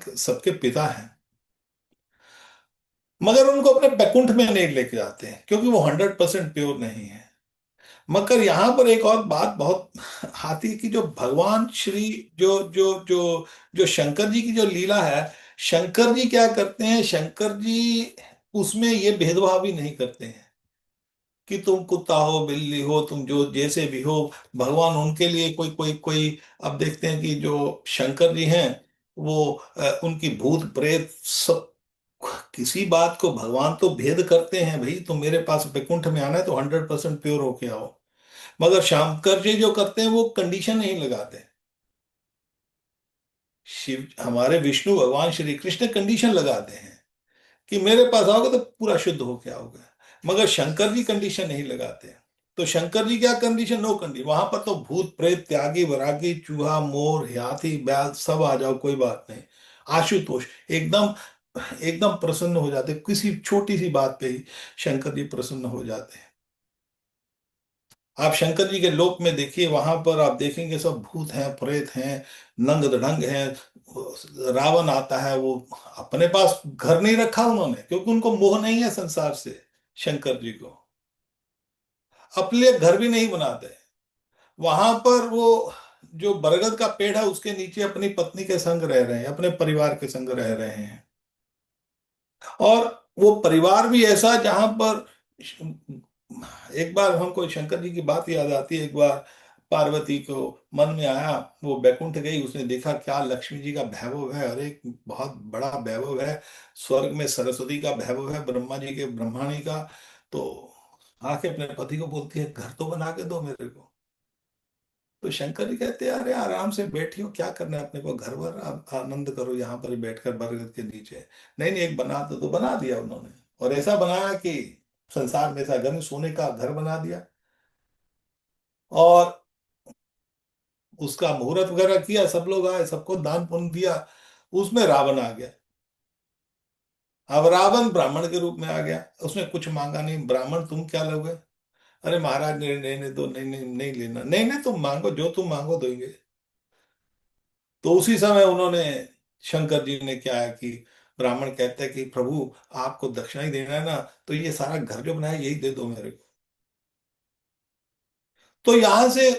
के सबके पिता हैं। मगर उनको अपने बैकुंठ में नहीं लेके जाते हैं, क्योंकि वो 100% प्योर नहीं है। मगर यहाँ पर एक और बात बहुत आती है कि जो भगवान श्री, जो जो जो जो शंकर जी की जो लीला है, शंकर जी क्या करते हैं, शंकर जी उसमें ये भेदभाव भी नहीं करते हैं कि तुम कुत्ता हो, बिल्ली हो, तुम जो जैसे भी हो, भगवान उनके लिए कोई कोई कोई। अब देखते हैं कि जो शंकर जी हैं, वो उनकी भूत प्रेत सब, किसी बात को भगवान तो भेद करते हैं, भाई तुम मेरे पास वैकुंठ में आना है तो 100% प्योर होके आओ। मगर शंकर जी जो करते हैं वो कंडीशन नहीं लगाते। शिव हमारे विष्णु भगवान श्री कृष्ण कंडीशन लगाते हैं कि मेरे पास आओगे तो पूरा शुद्ध होके आओगे। मगर शंकर जी कंडीशन नहीं लगाते। तो शंकर जी क्या कंडीशन, नो कंडीशन, वहां पर तो भूत प्रेत त्यागी वैरागी चूहा मोर हाथी बैल सब आ जाओ, कोई बात नहीं। आशुतोष एकदम एकदम प्रसन्न हो जाते, किसी छोटी सी बात पे ही शंकर जी प्रसन्न हो जाते हैं। आप शंकर जी के लोक में देखिए, वहां पर आप देखेंगे सब भूत हैं, प्रेत हैं, नंग धड़ंग हैं। रावण आता है, वो अपने पास घर नहीं रखा उन्होंने, क्योंकि उनको मोह नहीं है संसार से, शंकर जी को अपने लिए घर भी नहीं बनाते। वहां पर वो जो बरगद का पेड़ है उसके नीचे अपनी पत्नी के संग रह रहे हैं, अपने परिवार के संग रह रहे हैं। और वो परिवार भी ऐसा जहां पर एक बार हमको शंकर जी की बात याद आती है। एक बार पार्वती को मन में आया, वो बैकुंठ गई, उसने देखा क्या लक्ष्मी जी का वैभव है, अरे बहुत बड़ा वैभव है, स्वर्ग में सरस्वती का वैभव है, ब्रह्मा जी के ब्रह्माणी का। तो आके अपने पति को बोलती है, घर तो बना के दो मेरे को। तो शंकर जी कहते हैं, अरे आराम से बैठी हो, क्या करना है अपने को, घर भर आप आनंद करो यहाँ पर बैठकर बरगद के नीचे। नहीं नहीं, एक बना तो बना दिया उन्होंने। और ऐसा बनाया कि संसार में था घर, सोने का घर बना दिया। और उसका मुहूर्त वगैरह किया, सब लोग आए, सबको दान पुण्य दिया। उसमें रावण आ गया। अब रावण ब्राह्मण के रूप में आ गया, उसने कुछ मांगा नहीं, ब्राह्मण तुम क्या लोगे। अरे महाराज नहीं नहीं नहीं, तो नहीं नहीं नहीं लेना, नहीं नहीं तुम मांगो, जो तुम मांगो देंगे। तो उसी समय उन्होंने, शंकर जी ने क्या है कि ब्राह्मण कहते हैं कि प्रभु आपको दक्षिणा ही देना है ना, तो ये सारा घर जो बनाया यही दे दो मेरे को। तो यहां से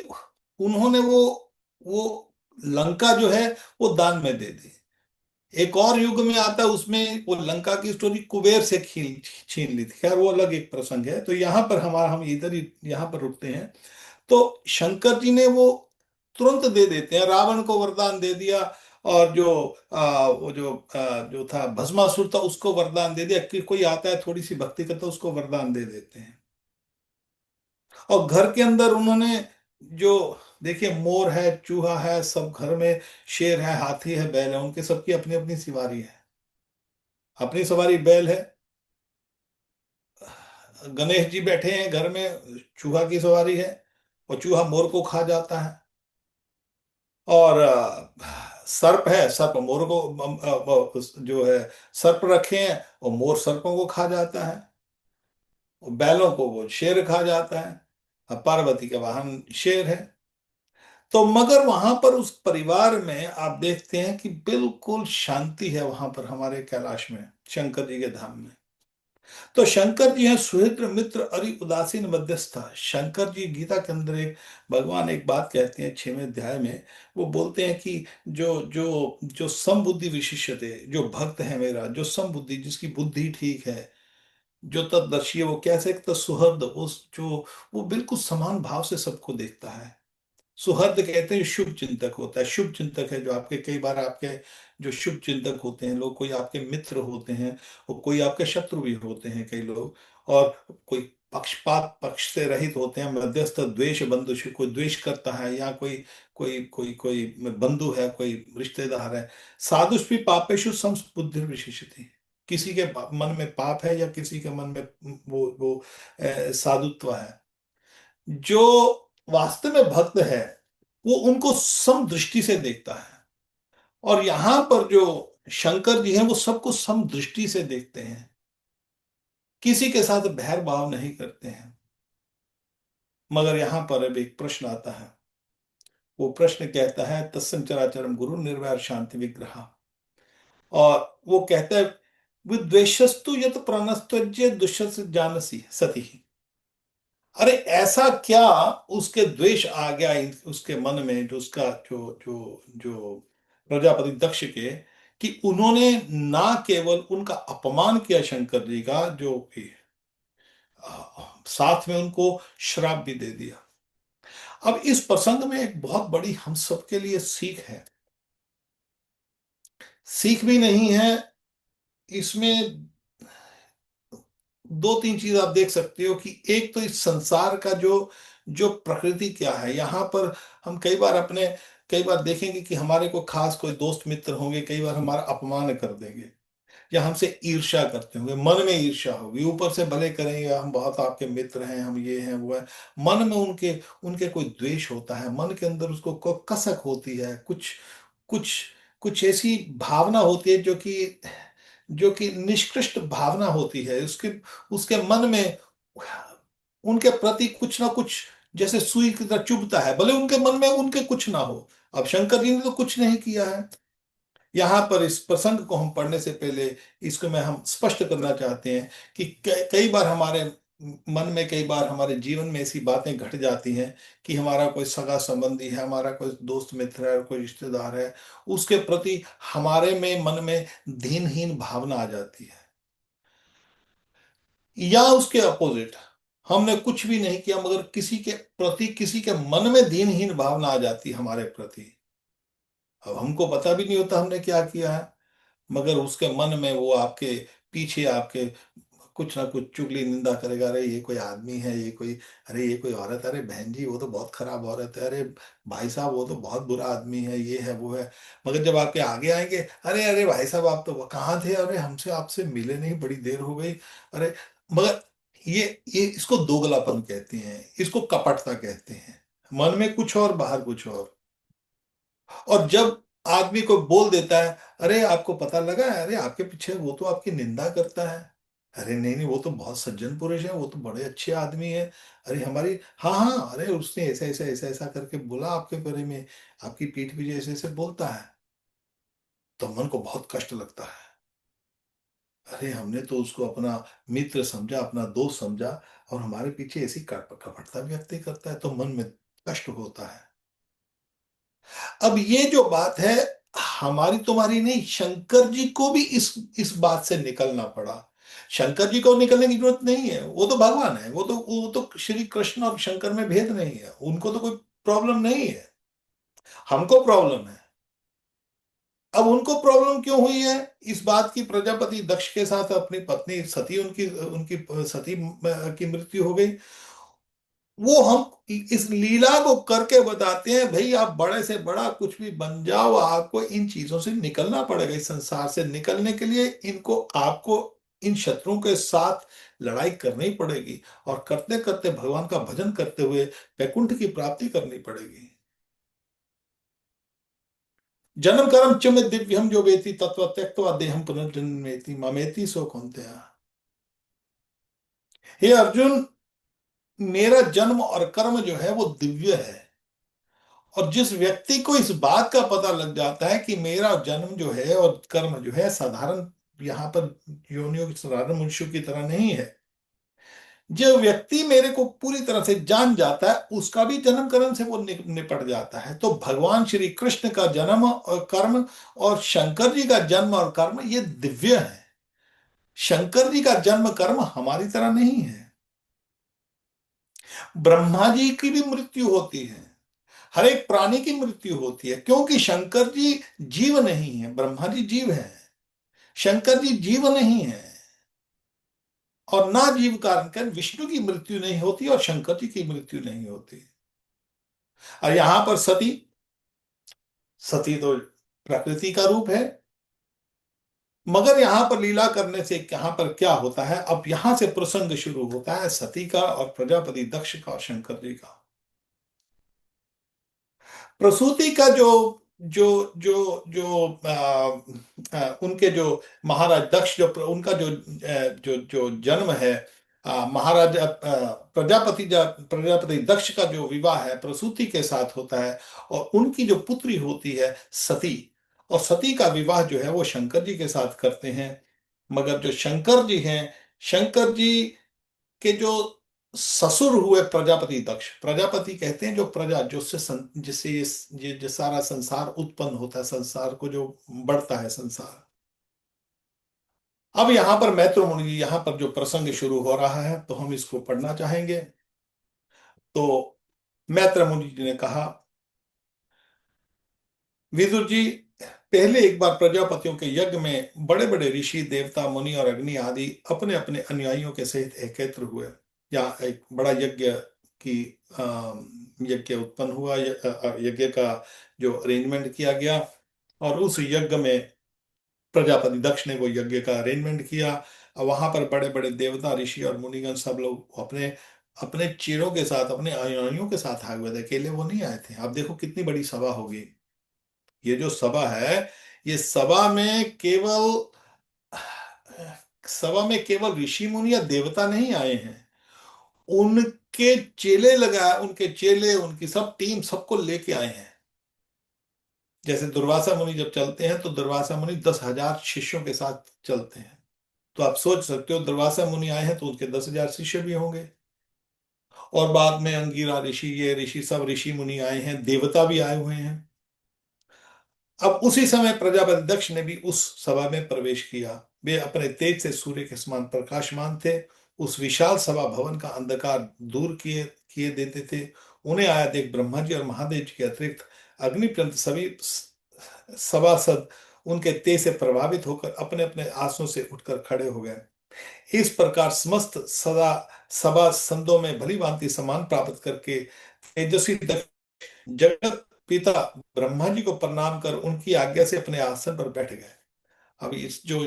उन्होंने वो लंका जो है वो दान में दे दी। एक और युग में आता है, उसमें वो लंका की स्टोरी कुबेर से खींच छीन ली थी, खैर वो अलग एक प्रसंग है। तो यहाँ पर हम इधर ही यहाँ पर रुकते हैं। तो शंकर जी ने वो तुरंत दे देते हैं, रावण को वरदान दे दिया। और जो जो था भस्मासुर था, उसको वरदान दे दिया कि कोई आता है थोड़ी सी भक्ति करता है उसको वरदान दे देते हैं। और घर के अंदर उन्होंने जो, देखिए मोर है, चूहा है, सब घर में, शेर है, हाथी है, बैल है, उनके सबकी अपनी अपनी सवारी है। अपनी सवारी बैल है, गणेश जी बैठे हैं घर में, चूहा की सवारी है, और चूहा मोर को खा जाता है। और सर्प है, सर्प मोर को जो है सर्प रखे हैं, और मोर सर्पों को खा जाता है। और बैलों को वो शेर खा जाता है। अब पार्वती का वाहन शेर है। तो मगर वहां पर उस परिवार में आप देखते हैं कि बिल्कुल शांति है वहां पर, हमारे कैलाश में, शंकर जी के धाम में। तो शंकर जी हैं सुहृद मित्र अरि उदासीन मध्यस्था। शंकर जी गीता के अंदर एक, भगवान एक बात कहते हैं 6वें अध्याय में, वो बोलते हैं कि जो जो जो समबुद्धि विशिष्यते, जो भक्त है मेरा, जो समबुद्धि, जिसकी बुद्धि ठीक है, जो तत्दर्शी है, वो कैसे, तो सुहृद, उस जो वो बिल्कुल समान भाव से सबको देखता है। सुहृद कहते हैं शुभ चिंतक होता है, शुभ चिंतक है जो आपके, कई बार आपके जो शुभ चिंतक होते हैं लोग, कोई आपके मित्र होते हैं और कोई आपके शत्रु भी होते हैं कई लोग। और कोई पक्षपात, पक्ष से रहित होते हैं, मध्यस्थ द्वेष बंधु, कोई द्वेष करता है या कोई कोई कोई कोई बंधु है, कोई रिश्तेदार है। साधुष्पि पापेषु बुद्धि विशेषति, किसी के मन में पाप है या किसी के मन में वो साधुत्व है। जो वास्तव में भक्त है वो उनको सम दृष्टि से देखता है। और यहां पर जो शंकर जी हैं वो सबको सम दृष्टि से देखते हैं, किसी के साथ बैर भाव नहीं करते हैं। मगर यहां पर अब एक प्रश्न आता है। वो प्रश्न कहता है तस्सम चराचरम गुरु निर्वैर शांति विग्रह। और वो कहता है विद्वेषस्तु यत प्राणस्तज्य दुष्यस्य जानसी सती। अरे ऐसा क्या उसके द्वेष आ गया उसके मन में, जो उसका जो जो जो प्रजापति दक्ष के, कि उन्होंने ना केवल उनका अपमान किया शंकर जी का, जो कि साथ में उनको श्राप भी दे दिया। अब इस प्रसंग में एक बहुत बड़ी हम सबके लिए सीख है। सीख भी नहीं है इसमें, दो तीन चीज आप देख सकते हो कि एक तो इस संसार का जो जो प्रकृति क्या है यहां पर। हम कई बार देखेंगे कि हमारे को खास कोई दोस्त मित्र होंगे, कई बार हमारा अपमान कर देंगे या हमसे ईर्ष्या करते होंगे, मन में ईर्ष्या होगी, ऊपर से भले करेंगे हम बहुत आपके मित्र हैं, हम ये हैं वो है, मन में उनके उनके कोई द्वेष होता है, मन के अंदर उसको कोई कसक होती है, कुछ कुछ कुछ ऐसी भावना होती है जो कि निष्कृष्ट भावना होती है उसके उसके मन में। उनके प्रति कुछ ना कुछ जैसे सुई की तरह चुभता है, भले उनके मन में उनके कुछ ना हो। अब शंकर जी ने तो कुछ नहीं किया है। यहाँ पर इस प्रसंग को हम पढ़ने से पहले इसको मैं हम स्पष्ट करना चाहते हैं कि कई बार हमारे मन में, कई बार हमारे जीवन में ऐसी बातें घट जाती हैं कि हमारा कोई सगा संबंधी है, हमारा कोई दोस्त मित्र है, कोई रिश्तेदार है, उसके प्रति हमारे में मन में दीनहीन भावना आ जाती है। या उसके अपोजिट, हमने कुछ भी नहीं किया मगर किसी के प्रति, किसी के मन में दीनहीन भावना आ जाती है हमारे प्रति। अब हमको पता भी नहीं होता हमने क्या किया है, मगर उसके मन में वो आपके पीछे आपके कुछ ना कुछ चुगली निंदा करेगा। अरे ये कोई आदमी है, ये कोई, अरे ये कोई औरत, अरे बहन जी वो तो बहुत खराब औरत है, अरे भाई साहब वो तो बहुत बुरा आदमी है, ये है वो है। मगर जब आपके आगे आएंगे, अरे अरे भाई साहब आप तो कहाँ थे, अरे हमसे आपसे मिले नहीं, बड़ी देर हो गई। अरे, मगर ये इसको दोगलापन कहते हैं, इसको कपटता कहते हैं। मन में कुछ और बाहर कुछ और। और जब आदमी को बोल देता है, अरे आपको पता लगा है, अरे आपके पीछे वो तो आपकी निंदा करता है, अरे नहीं नहीं वो तो बहुत सज्जन पुरुष है, वो तो बड़े अच्छे आदमी है, अरे हमारी, हाँ हाँ अरे उसने ऐसा ऐसा ऐसा ऐसा करके बोला आपके बारे में, आपकी पीठ पीछे ऐसे ऐसे बोलता है, तो मन को बहुत कष्ट लगता है। अरे हमने तो उसको अपना मित्र समझा, अपना दोस्त समझा, और हमारे पीछे ऐसी कपटता व्यक्ति करता है, तो मन में कष्ट होता है। अब ये जो बात है, हमारी तुम्हारी नहीं, शंकर जी को भी इस बात से निकलना पड़ा। शंकर जी को निकलने की जरूरत नहीं है, वो तो भगवान है, वो तो श्री कृष्ण और शंकर में भेद नहीं है, उनको तो कोई प्रॉब्लम नहीं है। हमको प्रॉब्लम है। अब उनको प्रॉब्लम क्यों हुई है इस बात की, प्रजापति दक्ष के साथ अपनी पत्नी सती, उनकी उनकी सती की मृत्यु हो गई। वो हम इस लीला को करके बताते हैं, भाई आप बड़े से बड़ा कुछ भी बन जाओ, आपको इन चीजों से निकलना पड़ेगा। इस संसार से निकलने के लिए इनको आपको इन शत्रुओं के साथ लड़ाई करनी पड़ेगी, और करते करते भगवान का भजन करते हुए वैकुंठ की प्राप्ति करनी पड़ेगी। जन्म कर्म च में दिव्यम जो वेति तत्व त्यक्त्वा देहम पुनर्जन्मेति ममेति सो कौन्तेय। हे अर्जुन, मेरा जन्म और कर्म जो है वो दिव्य है। और जिस व्यक्ति को इस बात का पता लग जाता है कि मेरा जन्म जो है और कर्म जो है साधारण, यहाँ पर योनियों की साधारण मनुष्यों की तरह नहीं है, जो व्यक्ति मेरे को पूरी तरह से जान जाता है उसका भी जन्म कर्म से वो निपट जाता है। तो भगवान श्री कृष्ण का जन्म और कर्म और शंकर जी का जन्म और कर्म ये दिव्य है। शंकर जी का जन्म कर्म हमारी तरह नहीं है। ब्रह्मा जी की भी मृत्यु होती है, हर एक प्राणी की मृत्यु होती है, क्योंकि शंकर जी जीव नहीं है, ब्रह्मा जी जीव है, शंकर जी जीव नहीं है। और ना जीव कारण के विष्णु की मृत्यु नहीं होती और शंकर जी की मृत्यु नहीं होती। और यहां पर सती, सती तो प्रकृति का रूप है। मगर यहां पर लीला करने से यहां पर क्या होता है, अब यहां से प्रसंग शुरू होता है सती का और प्रजापति दक्ष का और शंकर जी का। प्रसूति का जो जो जो जो उनके जो महाराज दक्ष, जो उनका जो जो जो जन्म है, महाराज प्रजापति दक्ष का जो विवाह है प्रसूति के साथ होता है, और उनकी जो पुत्री होती है सती, और सती का विवाह जो है वो शंकर जी के साथ करते हैं। मगर जो शंकर जी हैं, शंकर जी के जो ससुर हुए प्रजापति दक्ष, प्रजापति कहते हैं जो प्रजा, जो जिससे ये सारा संसार उत्पन्न होता है, संसार को जो बढ़ता है संसार। अब यहां पर मैत्र मुनि जी, यहां पर जो प्रसंग शुरू हो रहा है तो हम इसको पढ़ना चाहेंगे। तो मैत्र मुनि जी ने कहा, विदुर जी, पहले एक बार प्रजापतियों के यज्ञ में बड़े बड़े ऋषि देवता मुनि और अग्नि आदि अपने अपने अनुयायियों के सहित एकत्र हुए। या एक बड़ा यज्ञ की यज्ञ उत्पन्न हुआ, यज्ञ का जो अरेंजमेंट किया गया, और उस यज्ञ में प्रजापति दक्ष ने वो यज्ञ का अरेंजमेंट किया। और वहां पर बड़े बड़े देवता ऋषि और मुनिगण सब लोग अपने अपने चेलों के साथ, अपने अनुयायियों के साथ आए हुए थे, अकेले वो नहीं आए थे। अब देखो कितनी बड़ी सभा होगी। ये जो सभा है, ये सभा में केवल ऋषि मुनि या देवता नहीं आए हैं, उनके चेले लगा, उनके चेले, उनकी सब टीम सबको लेके आए हैं। जैसे दुर्वासा मुनि जब चलते हैं तो दुर्वासा मुनि 10,000 शिष्यों के साथ चलते हैं। तो आप सोच सकते हो दुर्वासा मुनि आए हैं तो उनके 10,000 शिष्य भी होंगे। और बाद में अंगिरा ऋषि, ये ऋषि, सब ऋषि मुनि आए हैं, देवता भी आए हुए हैं। अब उसी समय प्रजापति दक्ष ने भी उस सभा में प्रवेश किया। वे अपने तेज से सूर्य के समान प्रकाशमान थे। उस विशाल सभा भवन का अंधकार दूर किए किए देते थे। उन्हें आया देख ब्रह्मा जी और महादेव जी के अतिरिक्त अग्नि पर्यंत सभी सभासद उनके तेज से प्रभावित होकर अपने अपने आसनों से उठकर खड़े हो गए। इस प्रकार समस्त सदा सभा संदों में भली भांति सम्मान प्राप्त करके तेजस्वी जगत पिता ब्रह्मा जी को प्रणाम कर उनकी आज्ञा से अपने आसन पर बैठ गए। अब ये जो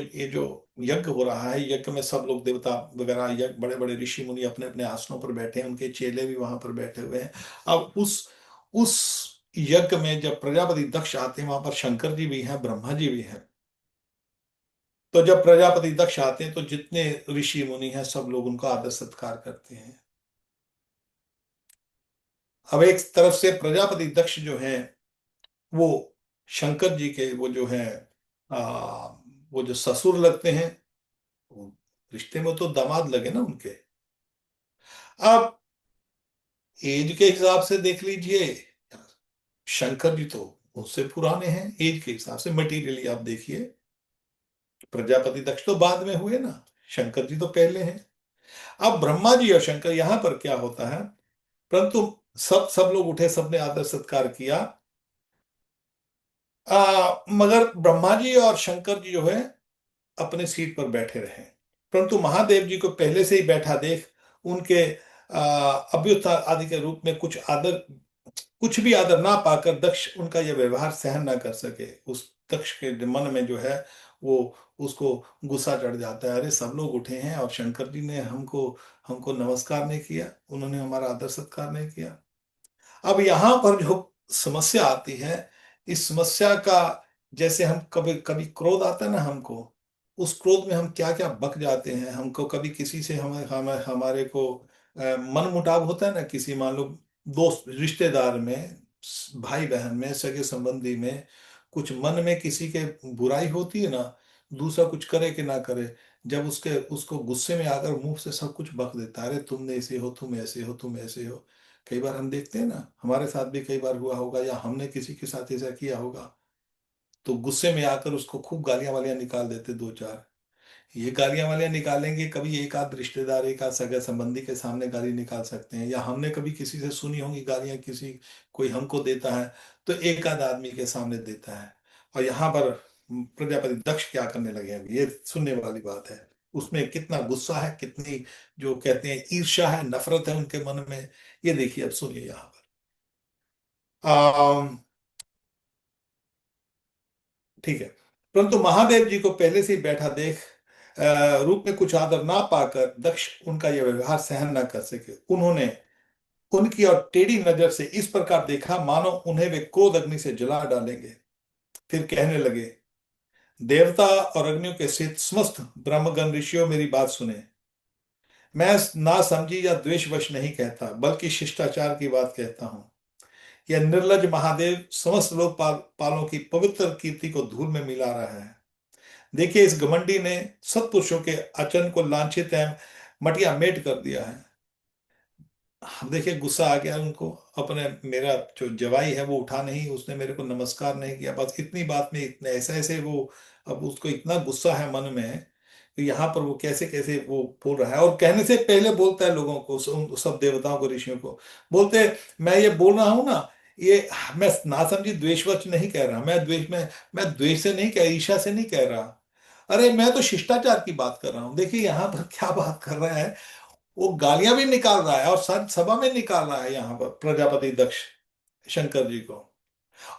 यज्ञ हो रहा है, यज्ञ में सब लोग देवता वगैरह, यज्ञ बड़े बड़े ऋषि मुनि अपने अपने आसनों पर बैठे हैं, उनके चेले भी वहां पर बैठे हुए हैं। अब उस यज्ञ में जब प्रजापति दक्ष आते हैं, वहां पर शंकर जी भी हैं, ब्रह्मा जी भी हैं। तो जब प्रजापति दक्ष आते हैं तो जितने ऋषि मुनि हैं सब लोग उनका आदर सत्कार करते हैं। अब एक तरफ से प्रजापति दक्ष जो है वो शंकर जी के वो जो है आ, वो जो ससुर लगते हैं, वो रिश्ते में तो दामाद लगे ना उनके। अब एज के हिसाब से देख लीजिए, शंकर जी तो उससे पुराने हैं एज के हिसाब से। मटीरियली आप देखिए, प्रजापति दक्ष तो बाद में हुए ना, शंकर जी तो पहले हैं। अब ब्रह्मा जी और शंकर, यहां पर क्या होता है, परंतु सब सब लोग उठे, सबने आदर सत्कार किया। मगर ब्रह्मा जी और शंकर जी जो है अपने सीट पर बैठे रहे। परंतु महादेव जी को पहले से ही बैठा देख उनके अभ्युत्थान आदि के रूप में कुछ भी आदर ना पाकर दक्ष उनका यह व्यवहार सहन ना कर सके। उस दक्ष के मन में जो है वो, उसको गुस्सा चढ़ जाता है, अरे सब लोग उठे हैं और शंकर जी ने हमको हमको नमस्कार नहीं किया, उन्होंने हमारा आदर सत्कार नहीं किया। अब यहां पर जो समस्या आती है, इस समस्या का, जैसे हम कभी कभी क्रोध आता है ना हमको, उस क्रोध में हम क्या क्या बक जाते हैं। हमको कभी किसी से हमारे को मन मुटाव होता है ना, किसी मान लो दोस्त रिश्तेदार में, भाई बहन में, सगे संबंधी में, कुछ मन में किसी के बुराई होती है ना, दूसरा कुछ करे कि ना करे, जब उसको गुस्से में आकर मुंह से सब कुछ बक देता है, अरे तुम ऐसे हो, तुम ऐसे हो, तुम ऐसे हो। कई बार हम देखते हैं ना, हमारे साथ भी कई बार हुआ होगा, या हमने किसी के साथ ऐसा किया होगा, तो गुस्से में आकर उसको खूब गालियां वालियां निकाल देते दो चार। ये गालियां वालियां निकालेंगे, कभी एक आध रिश्तेदार, एक आध सगा संबंधी के सामने गाली निकाल सकते हैं, या हमने कभी किसी से सुनी होंगी गालियां, किसी कोई हमको देता है तो एक आध आदमी के सामने देता है। और यहाँ पर प्रजापति दक्ष क्या करने लगे हैं, ये सुनने वाली बात है। उसमें कितना गुस्सा है, कितनी जो कहते हैं ईर्ष्या है, नफरत है उनके मन में। ये देखिए, अब सुनिए यहाँ पर। ठीक है। परंतु महादेव जी को पहले से ही बैठा देख रूप में कुछ आदर ना पाकर दक्ष उनका यह व्यवहार सहन न कर सके। उन्होंने उनकी और टेढ़ी नजर से इस प्रकार देखा मानो उन्हें वे क्रोध अग्नि से जला डालेंगे। फिर कहने लगे, देवता और अग्नियों के सहित समस्त ब्रह्मगण ऋषियों, मेरी बात सुने। मैं ना समझी या द्वेषवश नहीं कहता, बल्कि शिष्टाचार की बात कहता हूं। यह निर्लज महादेव समस्त पालों की पवित्र कीर्ति को धूल में मिला रहा है। देखिए, इस घमंडी ने सत्पुरुषों के आचरण को लांछित एवं मटिया मेट कर दिया है। अब देखिए, गुस्सा आ गया उनको। अपने मेरा जो जवाई है वो उठा नहीं, उसने मेरे को नमस्कार नहीं किया, बस इतनी बात में इतने ऐसे ऐसे वो, अब उसको इतना गुस्सा है मन में कि यहाँ पर वो कैसे कैसे वो बोल रहा है। और कहने से पहले बोलता है लोगों को, सब देवताओं को, ऋषियों को बोलते, मैं ये बोल रहा हूं ना, ये मैं ना समझी द्वेषवश नहीं कह रहा, मैं द्वेष से नहीं कह, ईर्ष्या से नहीं कह रहा। अरे मैं तो शिष्टाचार की बात कर रहा हूं। देखिए यहाँ पर क्या बात कर रहा है, वो गालियां भी निकाल रहा है और सभा में निकाल रहा है यहाँ पर प्रजापति दक्ष शंकर जी को।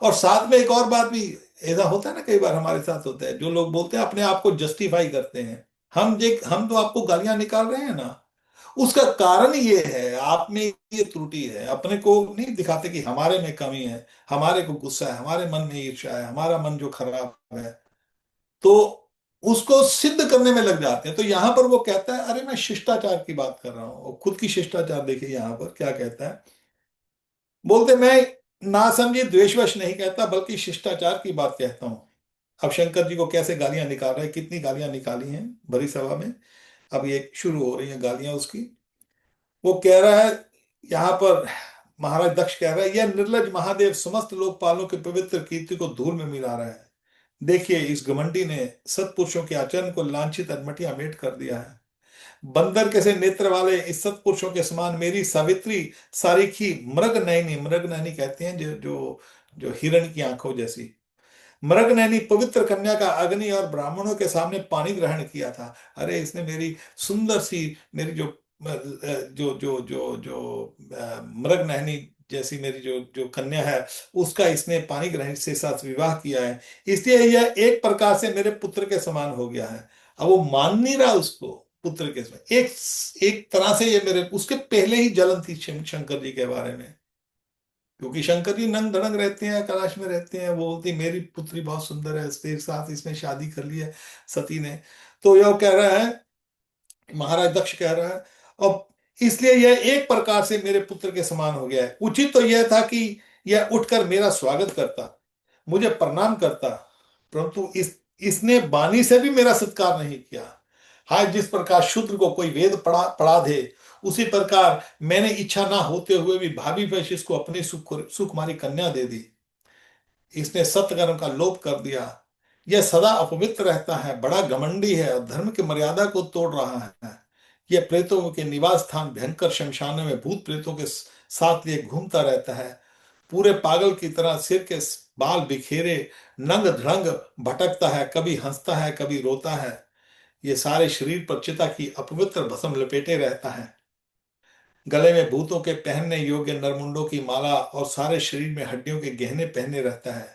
और साथ में एक और बात भी, ऐसा होता है ना, कई बार हमारे साथ होता है, जो लोग बोलते हैं अपने आप को जस्टिफाई करते हैं। हम तो आपको गालियां निकाल रहे हैं ना, उसका कारण ये है, आप में ये त्रुटि है। अपने को नहीं दिखाते कि हमारे में कमी है, हमारे को गुस्सा है, हमारे मन में ईर्ष्या है, हमारा मन जो खराब है, तो उसको सिद्ध करने में लग जाते हैं। तो यहां पर वो कहता है, अरे मैं शिष्टाचार की बात कर रहा हूं। और खुद की शिष्टाचार देखिए यहां पर क्या कहता है, बोलते, मैं ना समझे द्वेषवश नहीं कहता, बल्कि शिष्टाचार की बात कहता हूं। अब शंकर जी को कैसे गालियां निकाल रहे हैं, कितनी गालियां निकाली हैं भरी सभा में। अब ये शुरू हो रही हैं गालियां उसकी। वो कह रहा है यहां पर, महाराज दक्ष कह रहा है, यह निर्लज महादेव समस्त लोकपालों के पवित्र कीर्ति को धूल में मिला रहा है। देखिए, इस घमंडी ने सत्पुरुषों के आचरण को लांछित अधमटिया मेट कर दिया है। बंदर के से नेत्र वाले इस सत्पुरुषों के समान मेरी सावित्री सारिखी मृग नैनी कहते हैं, जो जो जो हिरण की आंखों जैसी मृगनयनी पवित्र कन्या का अग्नि और ब्राह्मणों के सामने पानी ग्रहण किया था। अरे इसने मेरी सुंदर सी, मेरी जो जो जो जो जो मृगनयनी जैसी मेरी जो जो कन्या है, उसका इसने पानी ग्रहण से साथ विवाह किया है, इसलिए यह एक प्रकार से मेरे पुत्र के समान हो गया है। अब वो मान नहीं रहा उसको पुत्र के समान। एक एक तरह से ये मेरे, उसके पहले ही जलन थी शंकर जी के बारे में, क्योंकि शंकर जी नंग धड़ंग रहते हैं, कैलाश में रहते हैं। वो बोलती मेरी पुत्री बहुत सुंदर है, इसके साथ इसने शादी कर ली है सती ने। तो यह कह रहा है, महाराज दक्ष कह रहा है, अब इसलिए यह एक प्रकार से मेरे पुत्र के समान हो गया है। उचित तो यह था कि यह उठकर मेरा स्वागत करता, मुझे प्रणाम करता, परंतु इसने वाणी से भी मेरा सत्कार नहीं किया। हाँ, जिस प्रकार शूद्र को कोई वेद पढ़ा पढ़ा दे, उसी प्रकार मैंने इच्छा ना होते हुए भी भाभी वैश्य इसको अपनी सुकुमारी कन्या दे दी। इसने सत्कर्म का लोप कर दिया। यह सदा अपवित्र रहता है, बड़ा घमंडी है और धर्म की मर्यादा को तोड़ रहा है। यह प्रेतों के निवास स्थान भयंकर शमशानों में भूत प्रेतों के साथ लिए घूमता रहता है। पूरे पागल की तरह सिर के बाल बिखेरे नंग धड़ंग भटकता है, कभी हंसता है, कभी रोता है। ये सारे शरीर पर चिता की अपवित्र भस्म लपेटे रहता है। गले में भूतों के पहनने योग्य नरमुंडों की माला और सारे शरीर में हड्डियों के गहने पहने रहता है।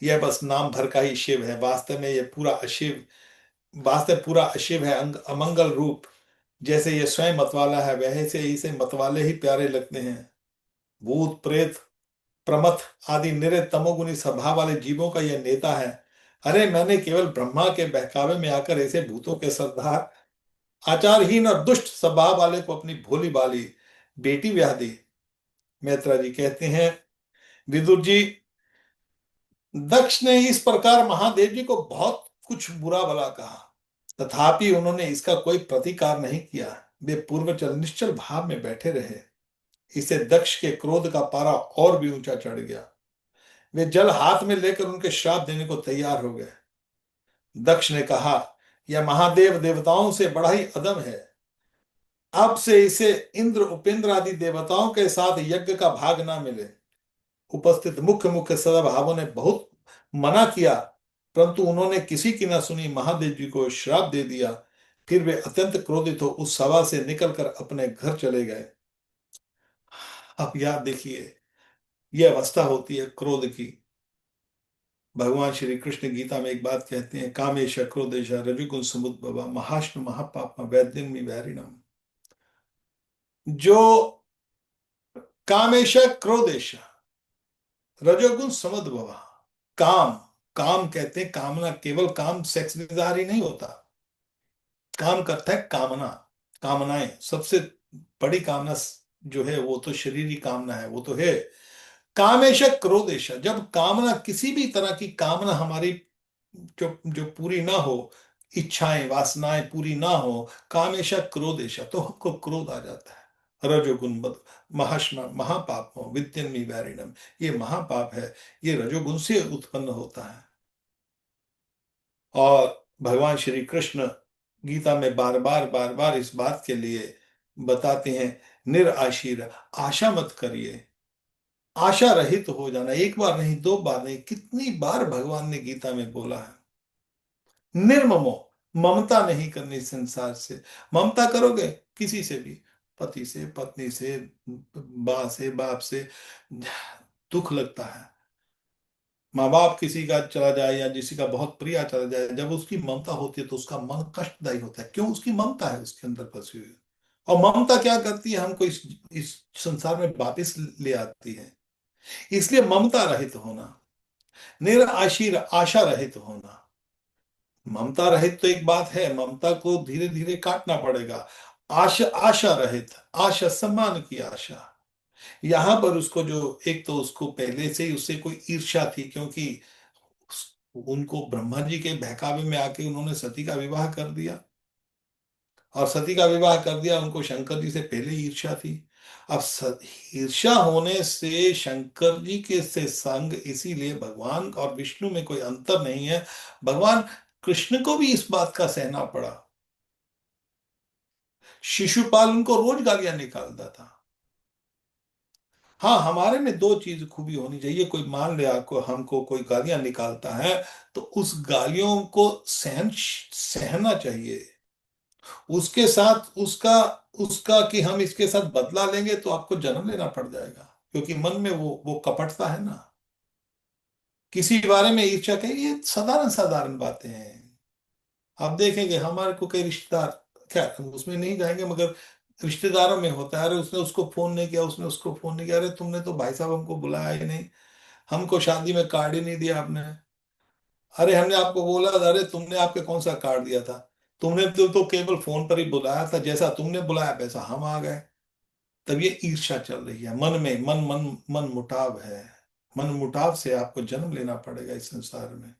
यह बस नाम भर का ही शिव है, वास्तव में यह पूरा अशिव, वास्तव पूरा अशिव है, अमंगल रूप। जैसे ये स्वयं मतवाला है, वैसे ही से मतवाले ही प्यारे लगते हैं। भूत प्रेत प्रमथ आदि निरे तमोगुनी स्वभाव वाले जीवों का यह नेता है। अरे मैंने केवल ब्रह्मा के बहकावे में आकर ऐसे भूतों के सरदार, आचारहीन और दुष्ट स्वभाव वाले को अपनी भोली भाली बेटी ब्याह दी। मैत्रा जी कहते हैं, विदुर जी, दक्ष ने इस प्रकार महादेव जी को बहुत कुछ बुरा भला कहा, तथापि उन्होंने इसका कोई प्रतिकार नहीं किया। वे पूर्वचल निश्चल भाव में बैठे रहे। इसे दक्ष के क्रोध का पारा और भी ऊंचा चढ़ गया। वे जल हाथ में लेकर उनके श्राप देने को तैयार हो गए। दक्ष ने कहा, यह महादेव देवताओं से बड़ा ही अदम है। अब से इसे इंद्र उपेंद्र आदि देवताओं के साथ यज्ञ का भाग ना मिले। उपस्थित मुख्य मुख्य सदाभावों ने बहुत मना किया, परंतु उन्होंने किसी की ना सुनी, महादेव जी को श्राप दे दिया। फिर वे अत्यंत क्रोधित हो उस सभा से निकलकर अपने घर चले गए। अब याद देखिए, यह अवस्था होती है क्रोध की। भगवान श्री कृष्ण गीता में एक बात कहते हैं, कामेश क्रोधेश रजोगुण समुद्भव महाष्ण महापाप वैद्यन वैरिणम। जो कामेश क्रोधेश रजोगुण समुद्भव, काम, काम कहते हैं कामना, केवल काम सेक्स डिजायर ही नहीं होता। काम करता है कामना, कामनाएं सबसे बड़ी कामना जो है वो तो शरीरी कामना है, वो तो है। कामेश क्रोधेश, जब कामना, किसी भी तरह की कामना हमारी जो जो पूरी ना हो, इच्छाएं वासनाएं पूरी ना हो, कामेश क्रोधेश, तो हमको क्रोध आ जाता है। रजोगुण महाश्म महापाप हो विद्यन्मी वैरिणम, ये महापाप है, ये रजोगुण से उत्पन्न होता है। और भगवान श्री कृष्ण गीता में बार बार इस बात के लिए बताते हैं, निराशीर, आशा मत करिए, आशा रहित हो जाना। एक बार नहीं, दो बार नहीं, कितनी बार भगवान ने गीता में बोला है। निर्ममो, ममता नहीं करनी संसार से। ममता करोगे किसी से भी, पति से, पत्नी से, माँ से, बाप से, दुख लगता है। माँ बाप किसी का चला जाए या किसी का बहुत प्रिय चला जाए, जब उसकी ममता होती है तो उसका मन कष्टदायी होता है। क्यों? उसकी ममता है उसके अंदर फंसी हुई। और ममता क्या करती है, हमको इस संसार में वापस ले आती है। इसलिए ममता रहित होना, निराशीर, आशा रहित होना। ममता रहित तो एक बात है, ममता को धीरे धीरे काटना पड़ेगा। आशा, आशा रहित, आशा सम्मान की आशा। यहां पर उसको जो, एक तो उसको पहले से ही उससे कोई ईर्ष्या थी, क्योंकि उनको ब्रह्मा जी के बहकावे में आके उन्होंने सती का विवाह कर दिया। और सती का विवाह कर दिया, उनको शंकर जी से पहले ही ईर्ष्या थी। अब ईर्ष्या होने से शंकर जी के से संग, इसीलिए भगवान और विष्णु में कोई अंतर नहीं है। भगवान कृष्ण को भी इस बात का सहना पड़ा। शिशुपाल उनको रोज गालियां निकालता था। हाँ, हमारे में दो चीज खूबी होनी चाहिए। कोई मान ले आपको, हमको कोई गालियां निकालता है, तो उस गालियों को सहना चाहिए। उसके साथ उसका उसका कि हम इसके साथ बदला लेंगे तो आपको जन्म लेना पड़ जाएगा, क्योंकि मन में वो कपटता है ना। किसी बारे में ईर्ष्या कही, ये साधारण साधारण बातें हैं। आप देखेंगे हमारे को कई रिश्तेदार, खैर उसमें नहीं जाएंगे, मगर रिश्तेदारों में होता है, अरे उसने उसको फोन नहीं किया, उसने उसको फोन नहीं किया, अरे तुमने तो भाई साहब हमको बुलाया ही नहीं, हमको शादी में कार्ड ही नहीं दिया आपने। अरे हमने आपको बोला था, अरे तुमने आपके कौन सा कार्ड दिया था, तुमने तो केवल फोन पर ही बुलाया था, जैसा तुमने बुलाया वैसा हम आ गए। तब ये ईर्ष्या चल रही है मन में, मन मुटाव है। मन मुटाव से आपको जन्म लेना पड़ेगा इस संसार में।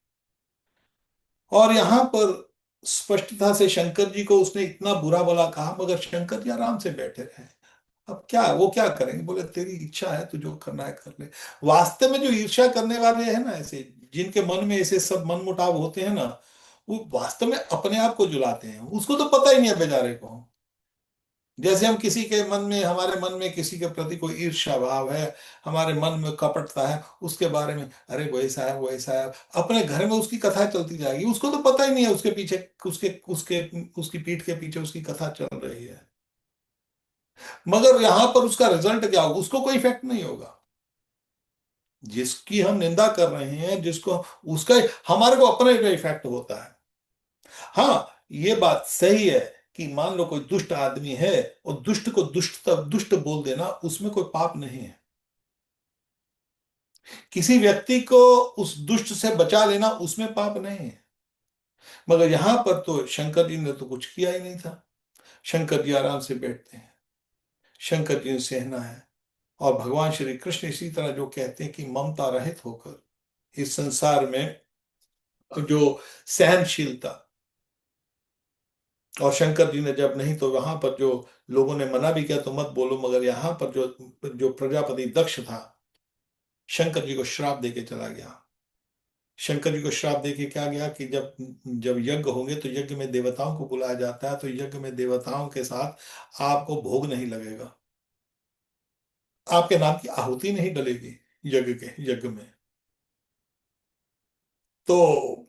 और यहाँ पर स्पष्टता से शंकर जी को उसने इतना बुरा भला कहा, मगर शंकर जी आराम से बैठे रहे। अब क्या, वो क्या करेंगे? बोले तेरी इच्छा है, तू जो करना है कर ले। वास्तव में जो ईर्ष्या करने वाले हैं ना, ऐसे जिनके मन में ऐसे सब मन मुटाव होते हैं ना, वो वास्तव में अपने आप को जुलाते हैं, उसको तो पता ही नहीं है बेचारे को। जैसे हम किसी के मन में, हमारे मन में किसी के प्रति कोई ईर्ष्या भाव है, हमारे मन में कपटता है, उसके बारे में, अरे वो ऐसा है, वो ऐसा है, अपने घर में उसकी कथा चलती जाएगी, उसको तो पता ही नहीं है उसके पीछे, उसके उसके उसकी पीठ के पीछे उसकी कथा चल रही है। मगर यहां पर उसका रिजल्ट क्या होगा? उसको कोई इफेक्ट नहीं होगा। जिसकी हम निंदा कर रहे हैं, जिसको, उसका हमारे को अपने पे इफेक्ट होता है। हाँ, ये बात सही है कि मान लो कोई दुष्ट आदमी है, और दुष्ट को दुष्ट दुष्ट बोल देना, उसमें कोई पाप नहीं है। किसी व्यक्ति को उस दुष्ट से बचा लेना, उसमें पाप नहीं है। मगर यहां पर तो शंकर जी ने तो कुछ किया ही नहीं था। शंकर जी आराम से बैठते हैं, शंकर जी ने सहना है। और भगवान श्री कृष्ण इसी तरह जो कहते हैं कि ममता रहित होकर इस संसार में जो सहनशीलता। और शंकर जी ने जब नहीं, तो वहां पर जो लोगों ने मना भी किया तो मत बोलो, मगर यहाँ पर जो जो प्रजापति दक्ष था, शंकर जी को श्राप देके चला गया। शंकर जी को श्राप देके क्या गया कि जब जब यज्ञ होंगे तो यज्ञ में देवताओं को बुलाया जाता है, तो यज्ञ में देवताओं के साथ आपको भोग नहीं लगेगा, आपके नाम की आहुति नहीं डलेगी यज्ञ में। तो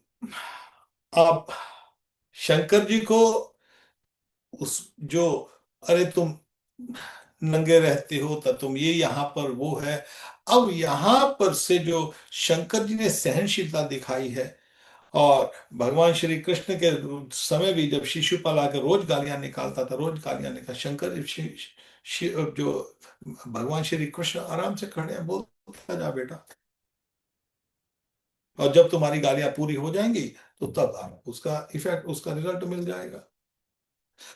आप शंकर जी को उस जो, अरे तुम नंगे रहते हो तो तुम ये यहाँ पर वो है। अब यहाँ पर से जो शंकर जी ने सहनशीलता दिखाई है, और भगवान श्री कृष्ण के समय भी जब शिशुपाल आकर रोज गालियां निकालता था, रोज गालियां निकाल, शंकर जी जो भगवान श्री कृष्ण आराम से खड़े हैं, बोलता जा बेटा, और जब तुम्हारी गालियां पूरी हो जाएंगी तो तब उसका इफेक्ट, उसका रिजल्ट मिल जाएगा।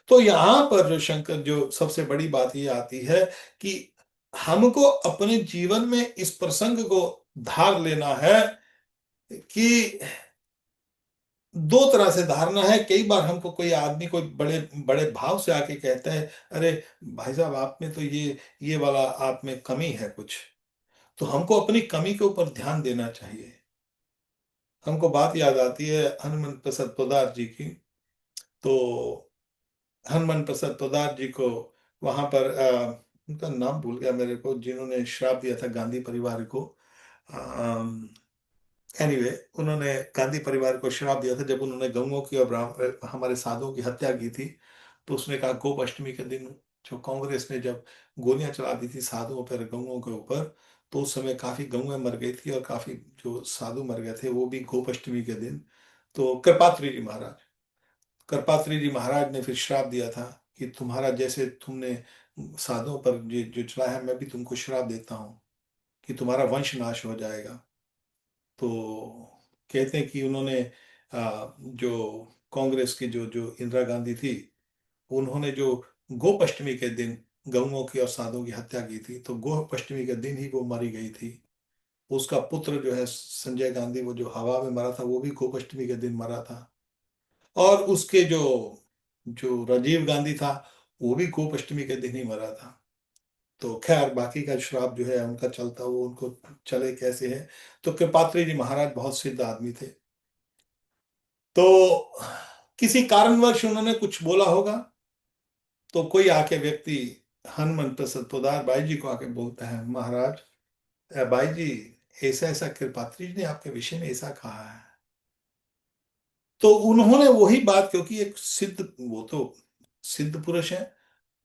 तो यहां पर जो शंकर, जो सबसे बड़ी बात ये आती है कि हमको अपने जीवन में इस प्रसंग को धार लेना है कि दो तरह से धारना है। कई बार हमको कोई आदमी कोई बड़े बड़े भाव से आके कहता है, अरे भाई साहब आप में तो ये वाला आप में कमी है कुछ, तो हमको अपनी कमी के ऊपर ध्यान देना चाहिए। हमको बात याद आती है हनुमान प्रसाद पोद्दार जी की। तो हनुमान प्रसाद पोद्दार जी को वहां पर उनका नाम भूल गया मेरे को, जिन्होंने श्राप दिया था गांधी परिवार को। एनीवे, उन्होंने गांधी परिवार को श्राप दिया था जब उन्होंने गऊओं की और हमारे साधुओं की हत्या की थी। तो उसने कहा गोपाष्टमी के दिन, जो कांग्रेस ने जब गोलियां चला दी थी साधुओं पर, गऊओं के ऊपर, तो उस समय काफी गऊएं मर गई थी और काफी जो साधु मर गए थे, वो भी गोपाष्टमी के दिन। तो कृपात्री जी महाराज ने फिर श्राप दिया था कि तुम्हारा जैसे तुमने साधुओं पर जो चलाया है, मैं भी तुमको श्राप देता हूँ कि तुम्हारा वंश नाश हो जाएगा। तो कहते हैं कि उन्होंने जो कांग्रेस की जो जो इंदिरा गांधी थी, उन्होंने जो गोपाष्टमी के दिन गऊओं की और साधुओं की हत्या की थी, तो गोपाष्टमी के दिन ही वो मारी गई थी। उसका पुत्र जो है संजय गांधी, वो जो हवा में मरा था, वो भी गोपाष्टमी के दिन मरा था। और उसके जो जो राजीव गांधी था, वो भी गोपाष्टमी के दिन ही मरा था। तो खैर बाकी का श्राप जो है उनका चलता, वो उनको चले कैसे है। तो कृपात्री जी महाराज बहुत सिद्ध आदमी थे। तो किसी कारणवश उन्होंने कुछ बोला होगा, तो कोई आके व्यक्ति हनुमान प्रसाद पोद्दार बाई जी को आके बोलता है, महाराज बाई जी, ऐसा ऐसा कृपात्री जी ने आपके विषय में ऐसा कहा है। तो उन्होंने वही बात, क्योंकि एक सिद्ध, वो तो सिद्ध पुरुष है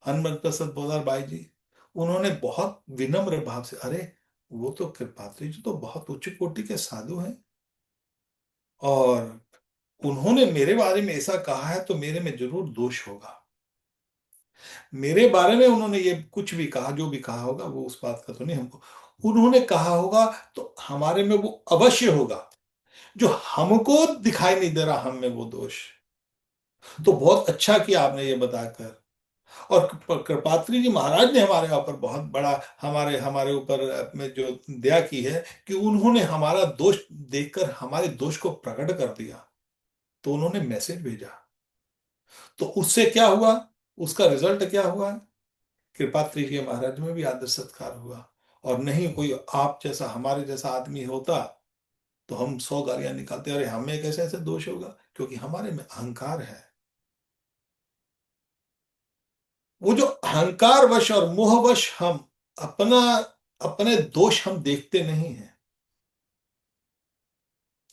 हनुमान प्रसाद पोद्दार बाई जी, उन्होंने बहुत विनम्र भाव से, अरे वो तो कृपात्री जी तो बहुत उच्च कोटि के साधु हैं, और उन्होंने मेरे बारे में ऐसा कहा है तो मेरे में जरूर दोष होगा। मेरे बारे में उन्होंने ये कुछ भी कहा, जो भी कहा होगा वो उस बात का तो नहीं हमको, उन्होंने कहा होगा तो हमारे में वो अवश्य होगा, जो हमको दिखाई नहीं दे रहा हम में वो दोष। तो बहुत अच्छा किया आपने ये बताकर। और कृपात्री जी महाराज ने हमारे ऊपर बहुत बड़ा, हमारे हमारे ऊपर में जो दया की है, कि उन्होंने हमारा दोष देखकर हमारे दोष को प्रकट कर दिया। तो उन्होंने मैसेज भेजा, तो उससे क्या हुआ, उसका रिजल्ट क्या हुआ, कृपात्री जी महाराज में भी आदर सत्कार हुआ। और नहीं कोई आप जैसा, हमारे जैसा आदमी होता तो हम 100 गालियां निकालते, अरे हमें कैसे ऐसे दोष होगा, क्योंकि हमारे में अहंकार है। वो जो अहंकार वश और मोहवश हम अपना, अपने दोष हम देखते नहीं हैं।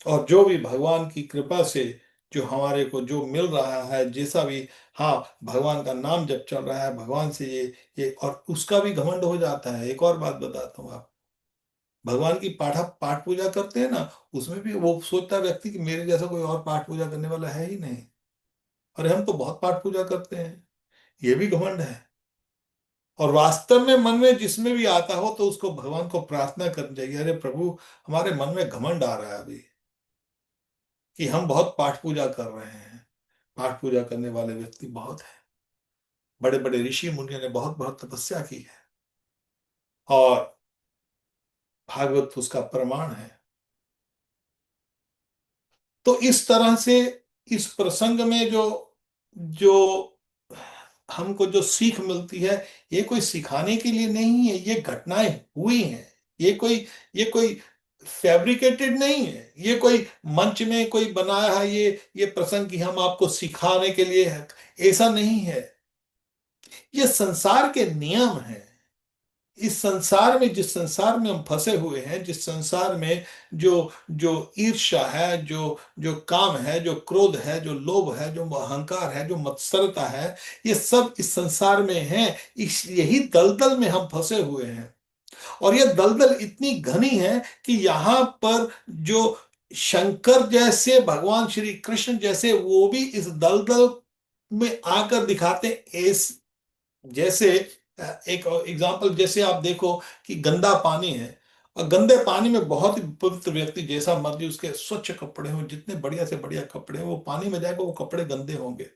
और जो भी भगवान की कृपा से जो हमारे को जो मिल रहा है, जैसा भी, हाँ, भगवान का नाम जब चल रहा है, भगवान से ये और उसका भी घमंड हो जाता है। एक और बात बताता हूँ, आप भगवान की पाठ पूजा करते हैं ना, उसमें भी वो सोचता है व्यक्ति कि मेरे जैसा कोई और पाठ पूजा करने वाला है ही नहीं, अरे हम तो बहुत पाठ पूजा करते हैं। ये भी घमंड है। और वास्तव में मन में जिसमें भी आता हो तो उसको भगवान को प्रार्थना करनी चाहिए, अरे प्रभु, हमारे मन में घमंड आ रहा है अभी कि हम बहुत पाठ पूजा कर रहे हैं। पाठ पूजा करने वाले व्यक्ति बहुत हैं, बड़े बड़े ऋषि मुनियों ने बहुत बहुत तपस्या की है, और भागवत उसका प्रमाण है। तो इस तरह से इस प्रसंग में जो जो हमको जो सीख मिलती है, ये कोई सिखाने के लिए नहीं है, ये घटनाएं हुई हैं। ये कोई ये कोई फैब्रिकेटेड नहीं है, ये कोई मंच में कोई बनाया है ये प्रसंग कि हम आपको सिखाने के लिए है, ऐसा नहीं है। ये संसार के नियम है। इस संसार में, जिस संसार में हम फंसे हुए हैं, जिस संसार में जो जो ईर्ष्या है, जो जो काम है, जो क्रोध है, जो लोभ है, जो अहंकार है, जो मत्सरता है, ये सब इस संसार में है। इस यही दलदल में हम फंसे हुए हैं। और ये दलदल इतनी घनी है कि यहाँ पर जो शंकर जैसे, भगवान श्री कृष्ण जैसे, वो भी इस दलदल में आकर दिखाते हैं। इस जैसे एक एग्जांपल, जैसे आप देखो कि गंदा पानी है, और गंदे पानी में बहुत ही पवित्र व्यक्ति जैसा मर्जी उसके स्वच्छ कपड़े हो, जितने बढ़िया से बढ़िया कपड़े हो, वो पानी में जाएगा वो कपड़े गंदे होंगे।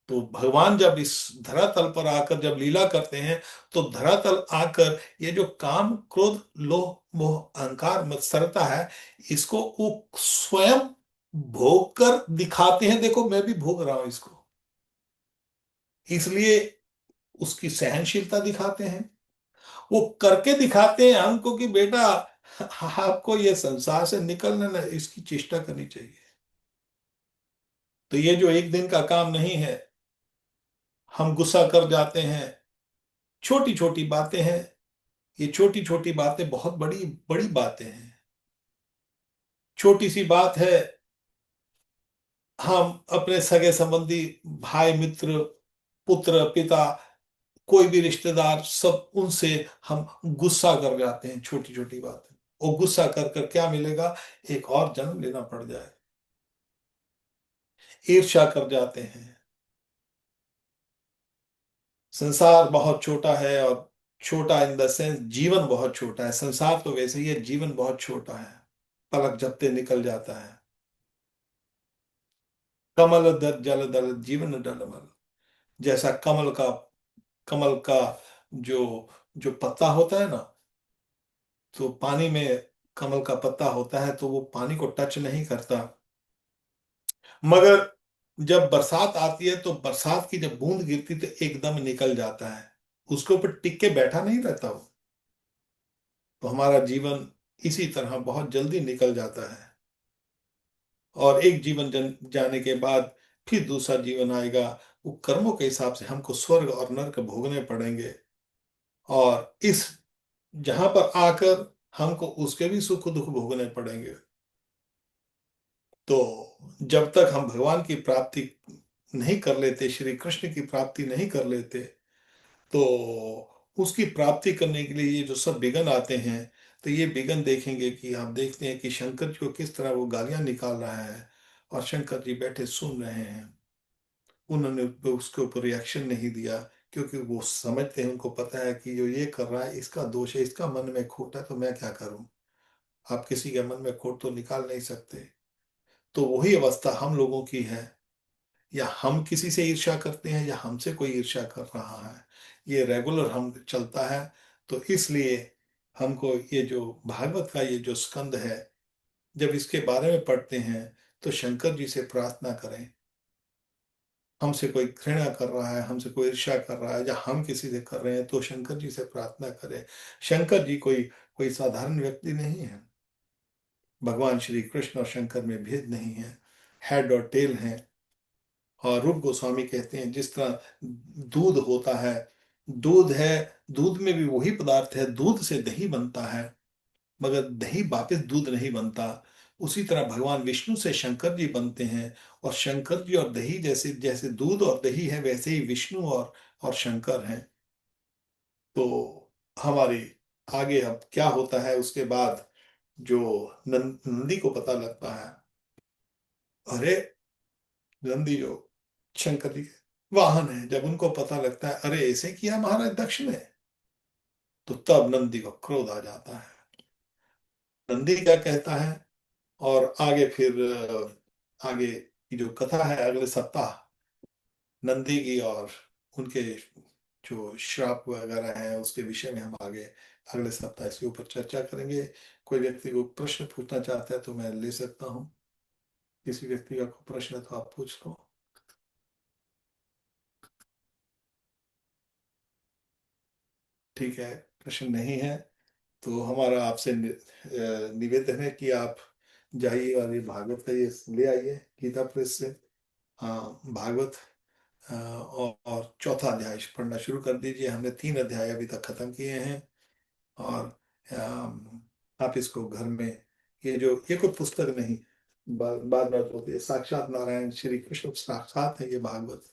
तो भगवान जब इस धरातल पर आकर जब लीला करते हैं, तो धरातल आकर ये जो काम क्रोध लोभ मोह अहंकार मत्सरता है, इसको वो स्वयं भोग कर दिखाते हैं। देखो मैं भी भोग रहा हूं इसको। इसलिए उसकी सहनशीलता दिखाते हैं। वो करके दिखाते हैं हमको कि बेटा, आपको ये संसार से निकलना ना, इसकी चेष्टा करनी चाहिए। तो ये जो एक दिन का काम नहीं है, हम गुस्सा कर जाते हैं, छोटी छोटी बातें हैं। ये छोटी छोटी बातें बहुत बड़ी बड़ी बातें हैं। छोटी सी बात है, हम अपने सगे संबंधी, भाई मित्र, पुत्र पिता, कोई भी रिश्तेदार, सब उनसे हम गुस्सा कर जाते हैं छोटी छोटी बातें। और गुस्सा कर कर क्या मिलेगा? एक और जन्म लेना पड़ जाए। ईर्ष्या कर जाते हैं। संसार बहुत छोटा है, और छोटा इन द सेंस जीवन बहुत छोटा है। संसार तो वैसे ही है, जीवन बहुत छोटा है, पलक झपते निकल जाता है। कमल दर जल दल जीवन डलमल। जैसा कमल का जो जो पत्ता होता है ना, तो पानी में कमल का पत्ता होता है तो वो पानी को टच नहीं करता। मगर जब बरसात आती है, तो बरसात की जब बूंद गिरती तो एकदम निकल जाता है, उसके ऊपर टिक के बैठा नहीं रहता वो। तो हमारा जीवन इसी तरह बहुत जल्दी निकल जाता है। और एक जीवन जाने के बाद फिर दूसरा जीवन आएगा। वो कर्मों के हिसाब से हमको स्वर्ग और नरक भोगने पड़ेंगे। और इस जहां पर आकर हमको उसके भी सुख दुख भोगने पड़ेंगे। तो जब तक हम भगवान की प्राप्ति नहीं कर लेते, श्री कृष्ण की प्राप्ति नहीं कर लेते, तो उसकी प्राप्ति करने के लिए ये जो सब विघ्न आते हैं, तो ये विघ्न देखेंगे कि आप देखते हैं कि शंकर जी को किस तरह वो गालियां निकाल रहा है, और शंकर जी बैठे सुन रहे हैं। उन्होंने उसके ऊपर रिएक्शन नहीं दिया, क्योंकि वो समझते हैं, उनको पता है कि जो ये कर रहा है इसका दोष है, इसका मन में खोट है, तो मैं क्या करूं। आप किसी के मन में खोट तो निकाल नहीं सकते। तो वही अवस्था हम लोगों की है। या हम किसी से ईर्ष्या करते हैं, या हमसे कोई ईर्ष्या कर रहा है, ये रेगुलर हम चलता है। तो इसलिए हमको ये जो भागवत का ये जो स्कंद है, जब इसके बारे में पढ़ते हैं, तो शंकर जी से प्रार्थना करें। हमसे कोई घृणा कर रहा है, हमसे कोई ईर्ष्या कर रहा है, या हम किसी से कर रहे हैं, तो शंकर जी से प्रार्थना करें। शंकर जी कोई कोई साधारण व्यक्ति नहीं है। भगवान श्री कृष्ण और शंकर में भेद नहीं है, हेड और टेल है। और रूप गोस्वामी कहते हैं, जिस तरह दूध होता है, दूध है, दूध में भी वही पदार्थ है, दूध से दही बनता है, मगर दही वापस दूध नहीं बनता। उसी तरह भगवान विष्णु से शंकर जी बनते हैं। और शंकर जी और दही, जैसे जैसे दूध और दही है, वैसे ही विष्णु और शंकर हैं। तो हमारी आगे अब क्या होता है उसके बाद, जो नंदी को पता लगता है, अरे, नंदी जो शंकर जी के वाहन है, जब उनको पता लगता है अरे ऐसे किया महाराज दक्ष ने, तो तब नंदी को क्रोध आ जाता है। नंदी क्या कहता है, और आगे फिर आगे की जो कथा है अगले सप्ताह, नंदी की और उनके जो श्राप वगैरह है उसके विषय में हम आगे अगले सप्ताह इसके ऊपर चर्चा करेंगे। कोई व्यक्ति को प्रश्न पूछना चाहता है तो मैं ले सकता हूँ। किसी व्यक्ति का कोई प्रश्न है तो आप पूछ लो। ठीक है, प्रश्न नहीं है, तो हमारा आपसे निवेदन है कि आप जाइए और ये भागवत का ये ले आइए गीता प्रेस से। हाँ, भागवत और चौथा अध्याय पढ़ना शुरू कर दीजिए। हमने 3 अध्याय अभी तक खत्म किए हैं। और आप इसको घर में, ये कोई पुस्तक नहीं, बात बात होती है, साक्षात नारायण श्री कृष्ण साक्षात है ये भागवत।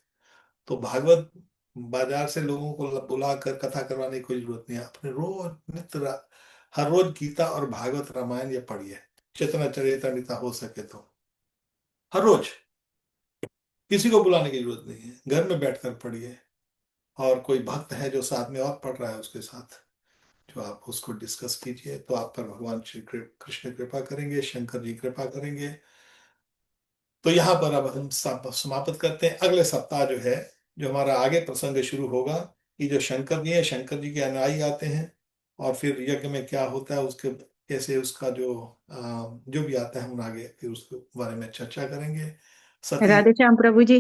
तो भागवत बाजार से लोगों को बुलाकर कथा करवाने की कोई जरूरत नहीं है। अपने रोज हर रोज गीता और भागवत रामायण ये पढ़िए, चेतना चरितामृता हो सके तो हर रोज। किसी को बुलाने की जरूरत नहीं है, घर में बैठकर पढ़िए। और कोई भक्त है जो साथ में और पढ़ रहा है उसके साथ, जो आप उसको डिस्कस कीजिए, तो आप पर भगवान श्री कृष्ण कृपा करेंगे, शंकर जी कृपा करेंगे। तो यहाँ पर अब हम समाप्त करते हैं। अगले सप्ताह जो है, जो हमारा आगे प्रसंग शुरू होगा, कि जो शंकर जी है, शंकर जी के अनुयायी आते हैं, और फिर यज्ञ में क्या होता है उसके, कैसे उसका जो भी आता है, हम आगे फिर उसके बारे में चर्चा करेंगे। सती। राधे श्याम प्रभु जी।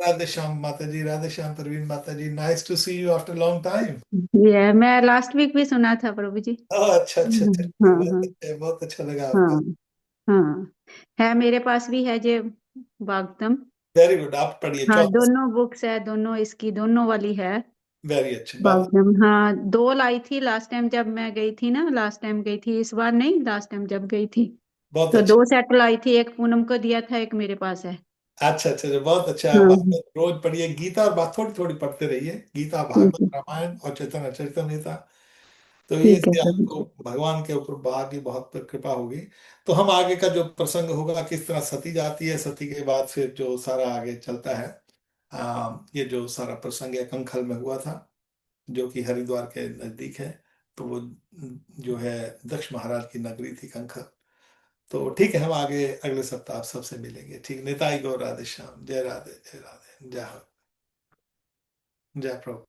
राधे श्याम माता जी, राधे श्याम परवीन माता ji, nice to see you after long time. ये मैं लास्ट वीक भी सुना था प्रभु जी। अच्छा अच्छा अच्छा, हाँ हाँ बहुत अच्छा लगा आपका। हाँ हाँ। है मेरे पास भी है जे भागवतम। वेरी गुड, आप पढ़िए हाँ, चौथा। दोनों बुक्स है, दोनों इसकी दोनों वाली है। वेरी अच्छे, बहुत। भागवतम हाँ, दो लाई थी लास्ट टाइम जब मैं गई थी ना, लास्ट टाइम गई थी, इस बार नहीं, लास्ट टाइम जब गई थी। बहुत तो अच्छे। दो सेट लाई थी, एक पूनम को दिया था, एक मेरे पास है। अच्छा अच्छा अच्छा, बहुत अच्छा। आप हाँ भागवत रोज पढ़िए, गीता और बात थोड़ी थोड़ी पढ़ते रहिए, गीता ठीक भागवत है। रामायण और चैतन्य चरितमृता। तो ये ठीक है इससे प्रभु आपको जी। भगवान के ऊपर की बहुत कृपा होगी। तो हम आगे का जो प्रसंग होगा, किस तरह सती जाती है, सती के बाद फिर जो सारा आगे चलता है, ये जो सारा प्रसंग है कंखल में हुआ था, जो कि हरिद्वार के नजदीक है। तो वो जो है दक्ष महाराज की नगरी थी कंखल। तो ठीक है, हम आगे अगले सप्ताह आप सबसे मिलेंगे। ठीक, निताई गौर, राधे श्याम, जय राधे जय राधे, जय हो, जय प्रभु।